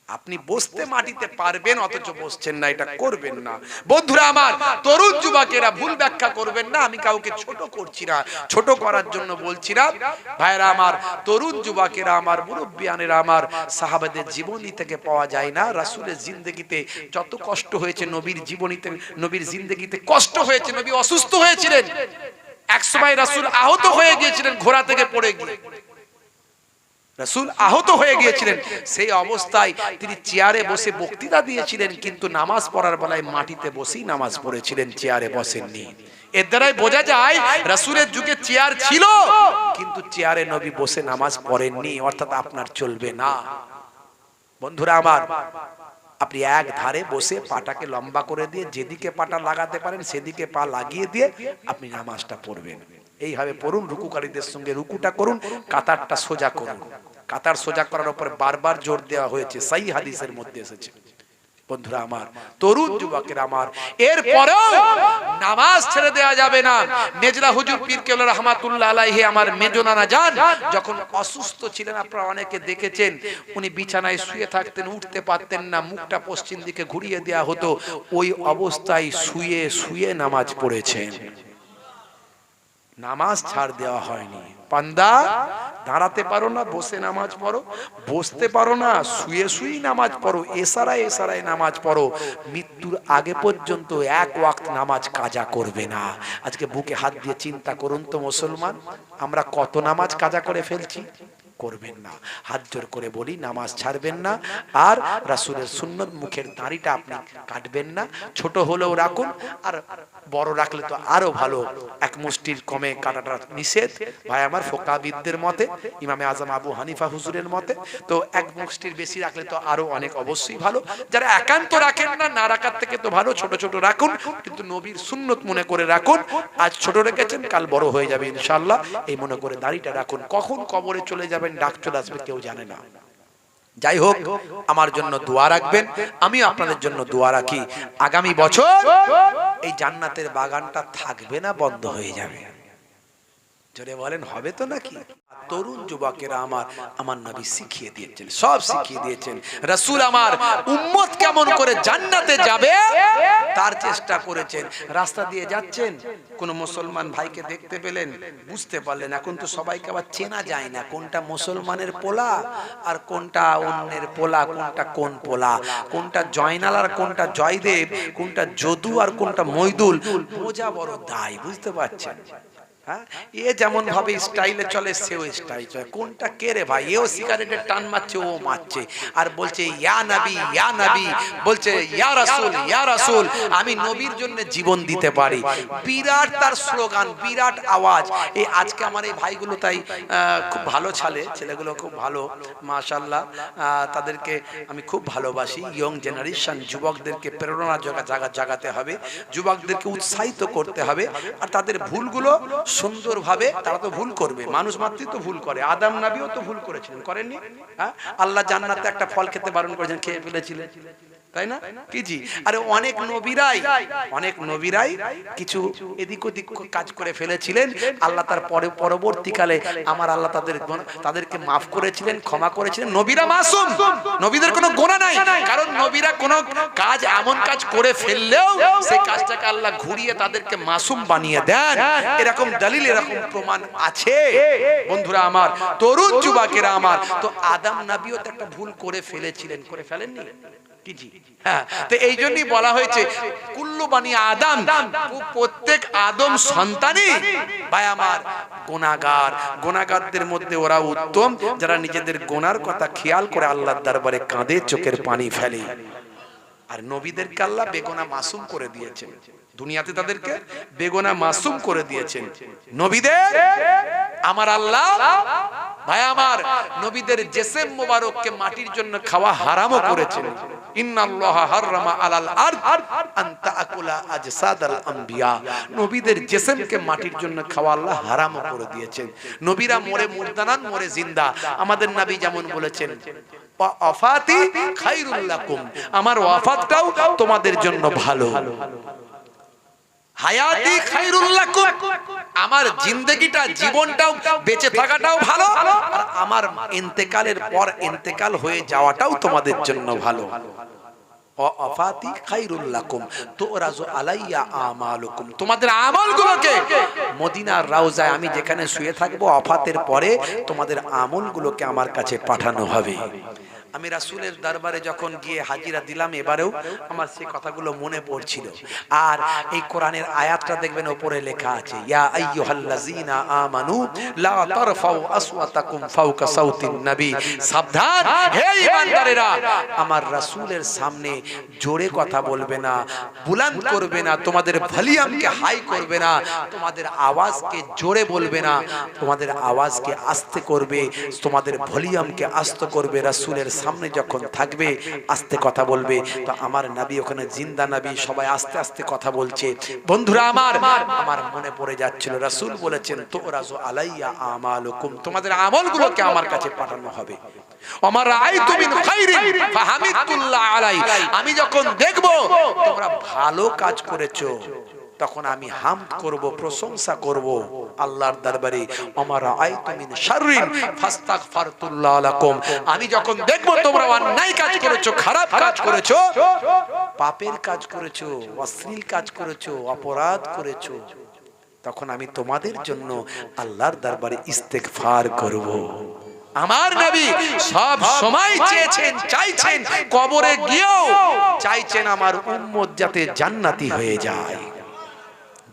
আপনি বসতে মাটিতে পারবেন অথচ বসছেন না, এটা করবেন না। বন্ধুরা আমার, তরুণ যুবকেরা ভুল ব্যাখ্যা করবেন না। আমি কাউকে ছোট করছি না, ছোট করার জন্য বলছি না। ভাইরা আমার, তরুণ যুবকেরা আমার, মুরব্বিয়ানেরা আমার, সাহাবাদের জীবনী থেকে পাওয়া যায় না রাসূলের জিন্দেগিতে যত কষ্ট হয়েছে, নবীর জীবনীতে, নবীর জিন্দেগিতে কষ্ট হয়েছে। নবী অসুস্থ হয়েছিলেন, এক সময় রাসূল আহত হয়ে গিয়েছিলেন ঘোড়া থেকে পড়ে গিয়ে। রাসূল আহত হয়ে গিয়েছিলেন, সেই অবস্থায় তিনি চেয়ারে বসে বক্তৃতা দিয়েছিলেন, কিন্তু নামাজ পড়ার বেলায় মাটিতে বসেই নামাজ পড়েছিলেন, চেয়ারে বসেননি। এর দ্বারাই বোঝা যায় রাসূলের যুগে চেয়ার ছিল, কিন্তু চেয়ারে নবী বসে নামাজ পড়েননি, অর্থাৎ আপনার চলবে না। বন্ধুরা আমার, আপনি এক ধারে বসে পাটাকে লম্বা করে দিয়ে যেদিকে পাটা লাগাতে পারেন সেদিকে পা লাগিয়ে দিয়ে আপনি নামাজটা পড়বেন। এইভাবে পড়ুন, রুকুকারীদের সঙ্গে রুকুটা করুন, কাতারটা সোজা করুন। কাতার সোজা করার উপর বারবার জোর দেওয়া হয়েছে, সহিহ হাদিসের মধ্যে এসেছে। বন্ধুরা আমার, তরুণ যুবকের আমার, এরপরেও নামাজ ছেড়ে দেওয়া যাবে না। নেজলা হুজুর পীর কেবলা রাহমাতুল্লাহ আলাইহি আমার মেজো নানা যান যখন অসুস্থ ছিলেন, আপনারা অনেকে দেখেছেন, উনি বিছানায় শুয়ে থাকতেন, উঠতে পারতেন না, মুখটা পশ্চিম দিকে ঘুরিয়ে দেওয়া হতো। ওই অবস্থায় শুয়ে শুয়ে নামাজ পড়েছেন, নামাজ ছাড় দেওয়া হয়নি। পান্দা, দাঁড়াতে পারো না বসে নামাজ পড়ো, বসতে পারো না শুয়ে শুয়েই নামাজ পড়ো, এশারায় এশারায় নামাজ পড়ো। মৃত্যুর আগে পর্যন্ত এক ওয়াক্ত নামাজ কাজা করবে না। আজকে বুকে হাত দিয়ে চিন্তা করুন তো মুসলমান, আমরা কত নামাজ কাজা করে ফেলছি। করবেন না, হাত জোর করে বলি, নামাজ ছাড়বেন না। আর রাসূলের সুন্নত মুখের দাড়িটা আপনি কাটবেন না, ছোট হলেও রাখুন, আর বড় রাখলে তো আরো ভালো। এক মুষ্টির কমে কাটাটা নিষেধ ভাই আমার ফোকাবিদদের মতে, ইমামে আজম আবু হানিফা হুজুরের মতে। তো এক মুষ্টির বেশি রাখলে তো আরো অনেক অবশ্যই ভালো। যারা একান্ত রাখেন না, না রাখার থেকে তো ভালো, ছোট ছোট রাখুন, কিন্তু নবীর সুন্নত মনে করে রাখুন। আজ ছোট রেখেছেন, কাল বড় হয়ে যাবে ইনশাআল্লাহ, এই মনে করে দাড়িটা রাখুন। কখন কবরে চলে যাবেন, ডাক চলে আসবে, কেউ জানে না। যাই হোক, আমার জন্য দোয়া রাখবেন, আমিও আপনাদের জন্য দোয়া রাখি। আগামী বছর এই জান্নাতের বাগানটা থাকবে না, বন্ধ হয়ে যাবে। জোরে বলেন, হবে তো নাকি? তরুণ যুবকেরা আমার, আমার নবী শিখিয়ে দিয়েছেন, সব শিখিয়ে দিয়েছেন। রাসূল আমার উম্মত কেমন করে জান্নাতে যাবে তার চেষ্টা করেছেন। রাস্তা দিয়ে যাচ্ছেন, কোন মুসলমান ভাইকে দেখতে পেলেন, বুঝতে পারলেন, এখন তো সবাইকে আবার চেনা যায় না, কোনটা মুসলমানের পোলা আর কোনটা অন্যের পোলা, কোনটা কোন পোলা, কোনটা জয়নাল আর কোনটা জয়দেব, কোনটা যদু আর কোনটা মইদুল, বোঝা বড় দায়, বুঝতে পারছেন? হ্যাঁ, এ যেমন ভাবে স্টাইলে চলে সেও স্টাইল চলে। কোনটা কে রে ভাই? এও সিগারেটের টান মারছে, ও মারছে, আর বলছে ইয়া নবী, ইয়া নবী, বলছে ইয়া রাসূল, ইয়া রাসূল, আমি নবীর জন্য জীবন দিতে পারি। বিরাট তার স্লোগান, বিরাট আওয়াজ। এই আজকে আমার এই ভাইগুলো তাই খুব ভালো ছেলেগুলো খুব ভালো, মাশাআল্লাহ। তাদেরকে আমি খুব ভালোবাসি। ইয়ং জেনারেশন, যুবকদেরকে প্রেরণা জাগাতে হবে, যুবকদেরকে উৎসাহিত করতে হবে। আর তাদের ভুলগুলো সুন্দরভাবে, তারা তো ভুল করবে, মানুষ মাত্রই তো ভুল করে। আদম নবীও তো ভুল করেছিলেন, করেননি? হ্যাঁ, আল্লাহ জান্নাতে একটা ফল খেতে বারণ করেছেন, খেয়ে ফেলেছিলেন, তাই না? কি জি? আরে অনেক নবীরাই কিছু এদিক ওদিক কাজ করে ফেলেছিলেন। আল্লাহ তার পরবর্তীকালে আমার আল্লাহ তাদেরকে মাফ করেছিলেন, ক্ষমা করেছিলেন। নবীরা মাসুম, নবীদের কোনো গুনাহ নাই, কারণ নবীরা কোনো কাজ এমন কাজ করে ফেললেও সেই কাজটাকে আল্লাহ ঘুরিয়ে তাদেরকে মাসুম বানিয়ে দেন। এরকম দলিল, এরকম প্রমাণ আছে। বন্ধুরা আমার, তরুণ যুবকেরা আমার, তো আদম নবীও তো একটা ভুল করে ফেলেছিলেন, করে ফেলেননি? কি জি? হ্যাঁ, তো এই জন্যই বলা হয়েছে কুল্লু বানি আদম, প্রত্যেক আদম সন্তানই ভাই আমার গুনাহগার। গুনাহগারদের মধ্যে ওরা উত্তম যারা নিজেদের গুনার কথা খেয়াল করে আল্লাহর দরবারে কাঁদে, চোখের পানি ফেলে। আর নবীদেরকে আল্লাহ বেগুনা মাসুম করে দিয়েছেন, দুনিয়াতে তাদেরকে বেগুনা মাসুম করে দিয়েছেন। নবীদের আমার আল্লাহ ভাই আমার নবীদের জিসম মোবারককে মাটির জন্য খাওয়া হারামও করেছেন। ইন্নাল্লাহা হারামা আলাল আরদ আন তাকুলা আজসাদাল আম্বিয়া, নবীদের জিসমকে মাটির জন্য খাওয়া আল্লাহ হারামও করে দিয়েছেন। নবীরা মরে মুর্দানান, মরে জিন্দা। আমাদের নবী যেমন বলেছেন ওয়াফাতি খায়রুল লাকুম, আমার ওয়াফাতটাও তোমাদের জন্য ভালো। হায়াতি খায়রুল লাকুম, আমার জিন্দেগিটা জীবনটাও বেঁচে থাকাটাও ভালো, আর আমার ইন্তেকালের পর ইন্তেকাল হয়ে যাওয়াটাও তোমাদের জন্য ভালো। ওয়াফাতি খায়রুল লাকুম তুরাজু আলাইয়া আমালুকুম, তোমাদের আমলগুলোকে মদিনার রওজায় আমি যেখানে শুয়ে থাকবো ওয়াফাতের পরে তোমাদের আমলগুলোকে আমার কাছে পাঠানো হবে। আমি রাসূলের দরবারে যখন গিয়ে হাজিরা দিলাম, এবারেও আমার সেই কথাগুলো মনে পড়ছিল। আর এই কোরআনের আয়াতটা দেখবেন উপরে লেখা আছে, ইয়া আইয়ুহাল্লাযীনা আমানু লা তারফাউ আসওয়াতাকুম ফাওকা সাউতিন নবী, সাবধান হে ঈমানদারেরা, আমার রাসূলের সামনে জোরে কথা বলবে না, বুলন্দ করবে না, তোমাদের ভলিউমকে হাই করবে না, তোমাদের আওয়াজকে জোরে বলবে না, তোমাদের আওয়াজকে আস্তে করবে, তোমাদের ভলিউমকে আস্তে করবে। রাসূলের সামনে যখন থাকবে আস্তে কথা বলবে। তো আমার নবী ওখানে জিন্দা নবী, সবাই আস্তে আস্তে কথা বলছে। বন্ধুরা আমার মনে পড়ে যাচ্ছিল রাসূল বলেছেন তুরাজু আলাইয়া আমালুকুম, তোমাদের আমলগুলোকে আমার কাছে পাঠানো হবে। আমার রাআইতু মিন খাইরিন ফাহামিদুল্লাহ আলাই, আমি যখন দেখব তোমরা ভালো কাজ করেছো তখন আমি হামদ করব, প্রশংসা করব আল্লাহর দরবারে। আমার আয়াতু মিন শাররিন ফাস্তাগফিরুল্লাহ লাকুম, আমি যখন দেখব তোমরা অন্যায় কাজ করেছো, খারাপ কাজ করেছো, পাপের কাজ করেছো, অশ্লীল কাজ করেছো, অপরাধ করেছো, তখন আমি তোমাদের জন্য আল্লাহর দরবারে ইস্তেগফার করব। আমার নবী সব সময় চেয়েছেন, চাইছেন, কবরে গিয়েও চাইছেন আমার উম্মত যাতে জান্নাতি হয়ে যায়।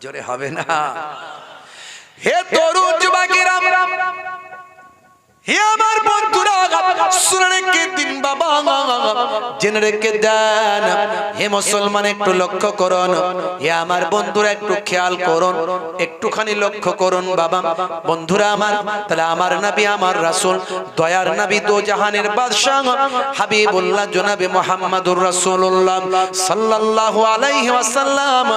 জোরে হবে না? হে তরুণ যুবকেরা, হে আমার বন্ধুরা, শুনে রেখে দিন বাবা, জেনে রেখে দেন। হে মুসলমান একটু লক্ষ্য করুন, হে আমার বন্ধুরা একটু খেয়াল করুন, একটুখানি লক্ষ্য করুন বাবা বন্ধুরা আমার। তাহলে আমার নবী, আমার রাসূল, দয়ার নবী, দো জাহানের বাদশা হাবিবুল্লাহ জনাবে মুহাম্মদুর রাসূলুল্লাহ সাল্লাল্লাহু আলাইহি ওয়াসাল্লাম,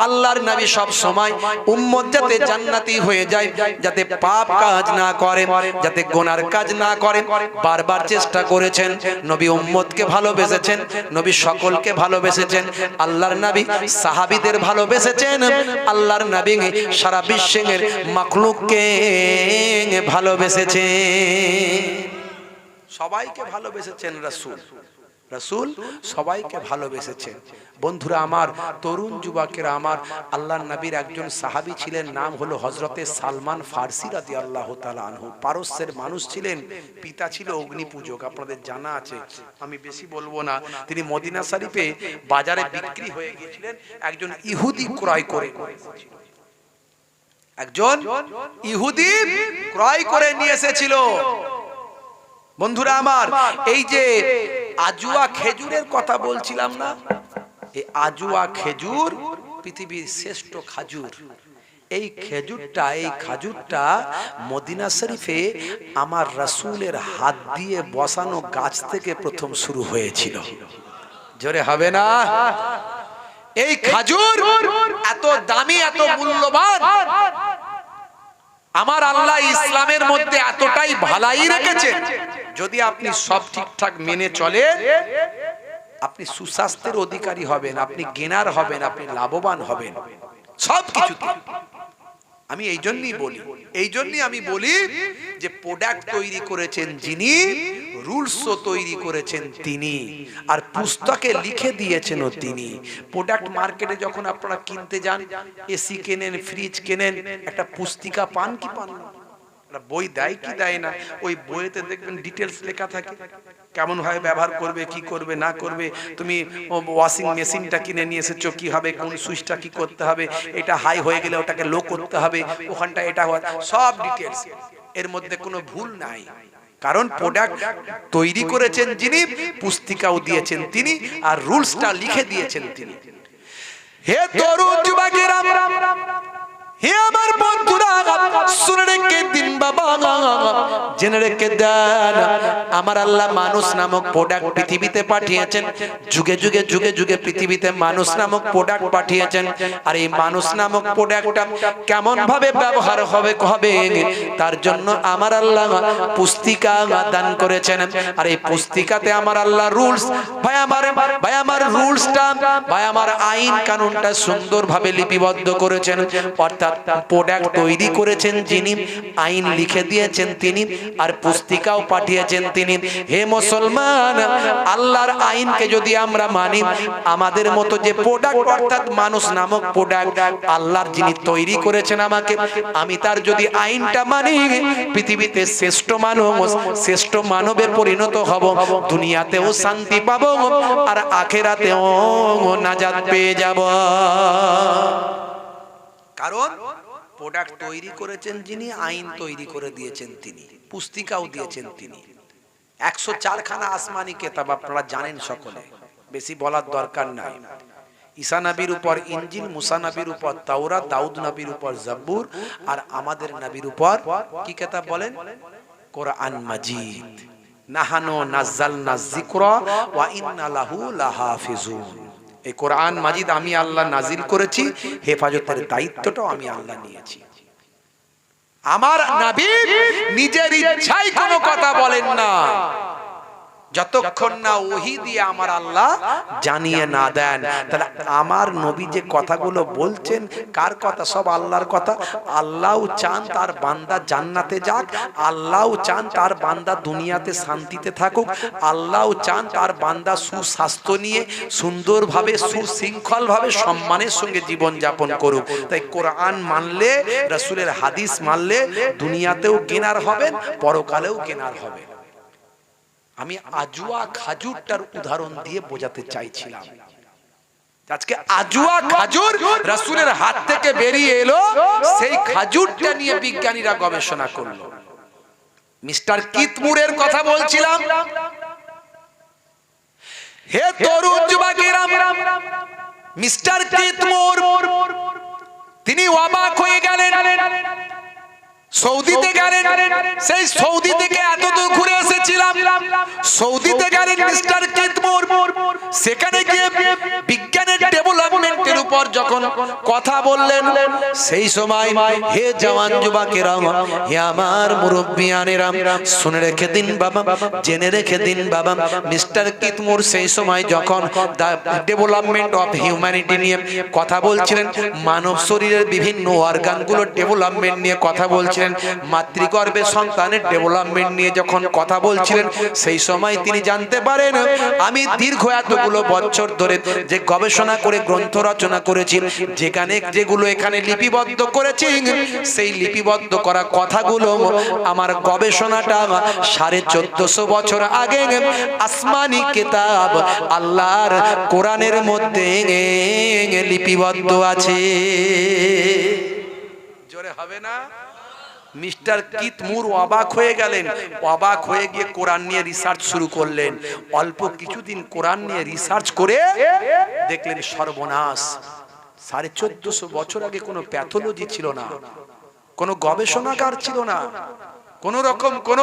আল্লাহর নবী সব সময় উম্মত যাতে জান্নাতি হয়ে যায়, যাতে পাপ কাজ না করে, যাতে গুনার কাজ না করে, বারবার চেষ্টা করেছেন। নবী উম্মতকে ভালোবেসেছেন, নবী সকলকে ভালোবেসেছেন। আল্লাহর নবী সাহাবীদের ভালোবেসেছেন, আল্লাহর নবী সারা বিশ্বের মাখলুককে ভালোবেসেছেন, সবাইকে ভালোবেসেছেন রাসূল। রাসূল সবাইকে ভালোবেসেছেন। বন্ধুরা আমার, তরুণ যুবকেরা আমার, আল্লাহর নবীর একজন সাহাবী ছিলেন, নাম হলো হযরতে সালমান ফারসি রাদিয়াল্লাহু তাআলা আনহু। পারস্যের মানুষ ছিলেন, পিতা ছিল অগ্নি পূজক, আপনাদের জানা আছে, আমি বেশি বলবো না। তিনি মদিনা শরীফে বাজারে বিক্রি হয়ে গিয়েছিলেন, একজন ইহুদি ক্রয় করে, একজন ইহুদি ক্রয় করে নিয়ে এসেছিল। বন্ধুরা আমার, এই যে আজুয়া খেজুরের কথা বলছিলাম না, এই আজুয়া খেজুর পৃথিবীর শ্রেষ্ঠ খাজুর। এই খাজুরটা মদিনা শরীফে আমার রাসূলের হাত দিয়ে বসানো গাছ থেকে প্রথম শুরু হয়েছিল। জোরে হবে না? এই খাজুর এত দামি, এত মূল্যবান, আমার আল্লাহ ইসলামের মধ্যে এতটাই ভালাই রেখেছেন, যদি আপনি সব ঠিকঠাক মেনে চলেন, আপনি সুস্বাস্থ্যের অধিকারী হবেন, আপনি জ্ঞানার হবেন, আপনি লাভবান হবেন সবকিছুতে। আমি এই জন্যই আমি বলি যে প্রোডাক্ট তৈরি করেছেন যিনি, রুলসও তৈরি করেছেন তিনি, আর পুস্তকে লিখে দিয়েছেনও তিনি। প্রোডাক্ট মার্কেটে যখন আপনারা কিনতে যান, এসি কেনেন, ফ্রিজ কেনেন, একটা পুস্তিকা পান কি পান না? বই দেয় কি দেয় না? ওই বইতে দেখবেন ডিটেলস লেখা থাকে, কেমন ভাবে ব্যবহার করবে, কি করবে না করবে। তুমি ওয়াশিং মেশিনটা কিনে নিয়ে এসেছো, কি হবে, কোন সুইচটা কি করতে হবে, এটা হাই হয়ে গেলে ওটাকে লো করতে হবে, ওখানটা এটা হয়, সব ডিটেলস। এর মধ্যে কোনো ভুল নাই। কারণ প্রোডাক্ট তৈরি করেছেন যিনি, পুস্তিকাও দিয়েছেন তিনি, আর রুলসটা লিখে দিয়েছেন তিনি। হে তরুণ যুবকেরা, হে আমার বন্ধুরা, শুনে রেখে দিন বাবা, জেনে রেখে দেন, আমার আল্লাহ মানুষ নামক প্রোডাক্ট পৃথিবীতে পাঠিয়েছেন। যুগে যুগে যুগে যুগে পৃথিবীতে মানুষ নামক প্রোডাক্ট পাঠিয়েছেন। আর এই মানুষ নামক প্রোডাক্টটা কেমন ভাবে ব্যবহার হবে তার জন্য আমার আল্লাহ পুস্তিকা দান করেছেন। আর এই পুস্তিকাতে আমার আল্লাহ রুলস, ভাই আমার রুলসটা, ভাই আমার আইন কানুনটা সুন্দরভাবে লিপিবদ্ধ করেছেন। অর্থাৎ প্রোডাক্ট তৈরি করেছেন যিনি, আইন লিখে দিয়েছেন তিনি, আর পুস্তিকাও পাঠিয়েছেন তিনি। হে মুসলমান, আল্লাহর আইনকে যদি আমরা মানি, আমাদের মতো যে প্রোডাক্ট অর্থাৎ মানুষ নামক প্রোডাক্ট আল্লাহর যিনি তৈরি করেছেন আমাকে, আমি তার যদি আইনটা মানি, পৃথিবীতে শ্রেষ্ঠ মানুষ, শ্রেষ্ঠ মানবে পরিণত হব, দুনিয়াতেও শান্তি পাবো আর আখিরাতেও নাজাত পেয়ে যাব। কারণ প্রোডাক্ট তৈরি করেছেন যিনি, আইন তৈরি করে দিয়েছেন তিনি, পুস্তিকাও দিয়েছেন তিনি। 104 খানা আসমানি কিতাব আপনারা জানেন সকলে, বেশি বলার দরকার নাই। ঈসা নবীর উপর ইনজিল, মুসা নবীর উপর তাওরাত, দাউদ নবীর উপর জাবুর, আর আমাদের নবীর উপর কি কিতাব বলেন? কোরআন মাজিদ। নাহানু নাযালনা যিকরা ওয়া ইন্না লাহু লাহাফিজুন। এই কোরআন মাজিদ আমি আল্লাহ নাজিল করেছি, হেফাজতের দায়িত্বটাও আমি আল্লাহ নিয়েছি। আমার নবী নিজের ইচ্ছায় কোনো কথা বলেন না, যতক্ষণ না ওহী দিয়ে আমার আল্লাহ জানিয়ে না দেন। তাহলে আমার নবী যে কথাগুলো বলছেন, কার কথা? সব আল্লাহর কথা। আল্লাহও চান তার বান্দা জান্নাতে যাক, আল্লাহও চান তার বান্দা দুনিয়াতে শান্তিতে থাকুক, আল্লাহও চান তার বান্দা সুস্বাস্থ্য নিয়ে সুন্দরভাবে সুশৃঙ্খলভাবে সম্মানের সঙ্গে জীবন যাপন করুক। তাই কোরআন মানলে, রাসূলের হাদিস মানলে দুনিয়াতেও গেনার হবেন, পরকালেও গেনার হবেন। আমি আজুয়া খাজুরটার উদাহরণ দিয়ে বোঝাতে চাইছিলাম। আজকে আজুয়া খাজুর রাসূলের হাত থেকে বেরিয়ে এলো, সেই খাজুরটা নিয়ে বিজ্ঞানীরা গবেষণা করলো। মিস্টার কিথ মুরের কথা বলছিলাম। হে তরুণ যুবকেরা, মিস্টার কিথ মুর তিনি অবাক হয়ে গেলেন। সৌদিতে গেলেন, সেই সৌদি থেকে এতদূর ঘুরে এসেছিলাম। সৌদিতে গেলেন মিস্টার কিথ মুর, সেখানে গিয়ে বিজ্ঞানের ডেভেলপমেন্টের উপর যখন কথা বললেন, সেই সময় হে জওয়ান যুবকেরা, হে আমার মুরব্বিয়ানেরা, শুনে রেখে দিন বাবা, জেনে রেখে দিন বাবা, মিস্টার কিথ মুর সেই সময় যখন ডেভেলপমেন্ট অফ হিউম্যানিটি নিয়ে কথা বলছিলেন, মানব শরীরের বিভিন্ন অর্গানগুলোর ডেভেলপমেন্ট নিয়ে কথা বলছিলেন, মাতৃগর্ভে সন্তানের ডেভেলপমেন্ট নিয়ে যখন কথা বলছিলেন, সেই সময় তিনি জানতে পারেন আমি দীর্ঘ এতগুলো বছর ধরে যে গবেষণা করে গ্রন্থ রচনা করেছি, যেখানে যেগুলো এখানে লিপিবদ্ধ করেছি, সেই লিপিবদ্ধ করা কথাগুলো আমার গবেষণাটা 1450 বছর আগে আসমানি কিতাব আল্লাহর কোরআনের মধ্যে লিপিবদ্ধ আছে। জোরে হবে না? মিস্টার কিথ মুর অবাক হয়ে গেলেন। অবাক হয়ে গিয়ে কোরআন নিয়ে রিসার্চ শুরু করলেন। অল্প কিছুদিন কোরআন নিয়ে রিসার্চ করে দেখলেন সর্বনাশ। 1450 বছর আগে কোনো প্যাথোলজি ছিল না, কোনো গবেষণাগার ছিল না, কোন রকম কোন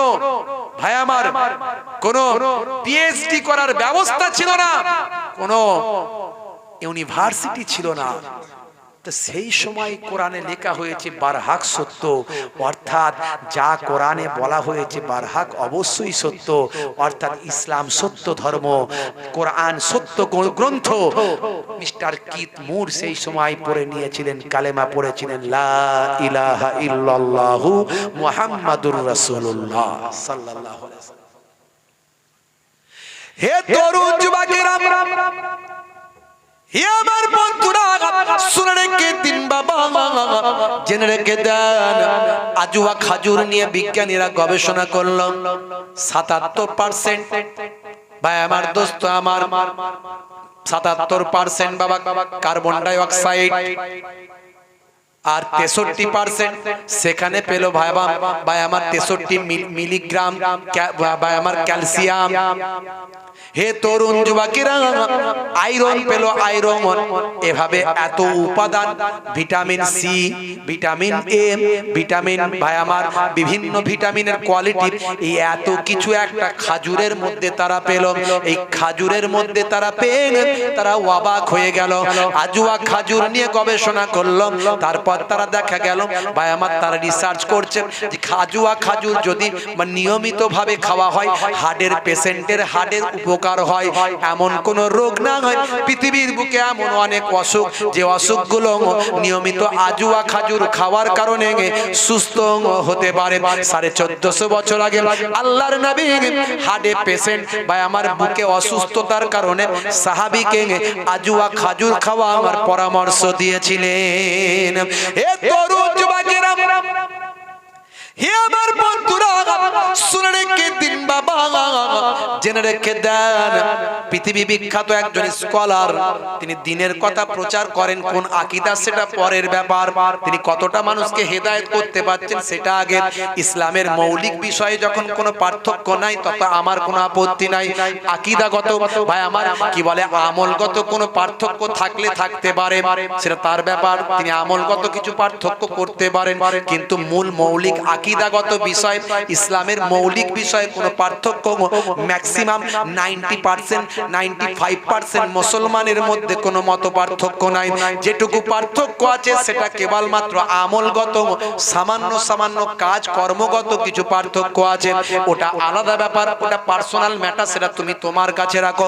ভাই আমার কোন পিএইচডি করার ব্যবস্থা ছিল না, কোন ইউনিভার্সিটি ছিল না। তো সেই সময় কোরআনে লেখা হয়েছে বারহাক সত্য, অর্থাৎ যা কোরআনে বলা হয়েছে বারহাক অবশ্যই সত্য, অর্থাৎ ইসলাম সত্য ধর্ম, কোরআন সত্য গ্রন্থ। মিস্টার কিথ মুর সেই সময় পড়ে নিয়েছিলেন, কালেমা পড়েছিলেন লা ইলাহা ইল্লাল্লাহু মুহাম্মাদুর রাসূলুল্লাহ সাল্লাল্লাহু আলাইহি ওয়াসাল্লাম। হে তরুণ যুবকেরা, হে আমার বন্ধুরা, শুনে রেখে দিন বাবা, জেনে রেখে দেন, আজুয়া খাজুর নিয়ে বিজ্ঞানীরা গবেষণা করলো। 77% ভাই আমার দোস্ত আমার, 77% বাবা কার্বন ডাই অক্সাইড, আর 63% সেখানে পেল ভাই আমার 63 মিলিগ্রাম ভাই আমার ক্যালসিয়াম। হে তরুণ যুবকেরা, আয়রন পেল আয়রন। এভাবে এত উপাদান, vitamin C, vitamin A, vitamin ভাই আমার বিভিন্ন ভিটামিনের কোয়ালিটি, এই এত কিছু একটা খাজুরের মধ্যে তারা পেল। এই খাজুরের মধ্যে তারা পেয়ে তারা অবাক হয়ে গেল। আজুয়া খাজুর নিয়ে গবেষণা করলো। তারপর তারা দেখা গেল ভাই আমার তারা রিসার্চ করছে যে আজুয়া খাজুর যদি নিয়মিত ভাবে খাওয়া হয় হার্টের পেশেন্টের হার্টের উপকার হয়, এমন কোন রোগ না হয়। পৃথিবীর বুকে এমন অনেক অসুখ, যে অসুখগুলো নিয়মিত আজুয়া খাজুর খাওয়ার কারণে সুস্থ হতে পারে। 1450 বছর আগে আল্লাহর নবী হার্টে পেশেন্ট ভাই আমার বুকে অসুস্থতার কারণে সাহাবীকে আজুয়া খাজুর খাওয়া আমার পরামর্শ দিয়েছিলেন। এ তরুণ যুবকেরা, হে আমার বন্ধুরা, শুনে রেখে দিন বাবা, জেনে রেখে দেন। পৃথিবী বিখ্যাত একজন স্কলার, তিনি দ্বীনের কথা প্রচার করেন। কোন আকীদা সেটা পরের ব্যাপার, তিনি কতটা মানুষকে হেদায়েত করতে পারছেন সেটা আগে। ইসলামের মৌলিক বিষয়ে যখন কোনো পার্থক্য নাই তত আমার কোনো আপত্তি নাই। আকীদাগত ভাই আমার কি বলে আমলগত কোনো পার্থক্য থাকলে থাকতে পারে, সেটা তার ব্যাপার, তিনি আমলগত কিছু পার্থক্য করতে পারেন। কিন্তু মূল মৌলিক আকীদাগত বিষয়, ইসলামের মৌলিক বিষয়ে কোনো পার্থক্য ম্যাক্সিমাম 90%, 95% মুসলমানের মধ্যে কোনো মত পার্থক্য নাই। যেটুকু পার্থক্য আছে সেটা কেবলমাত্র আমলগত, সামান্য সামান্য কাজ কর্মগত কিছু পার্থক্য আছে। ওটা আলাদা ব্যাপার, ওটা পার্সোনাল ম্যাটার, সেটা তুমি তোমার কাছে রাখো।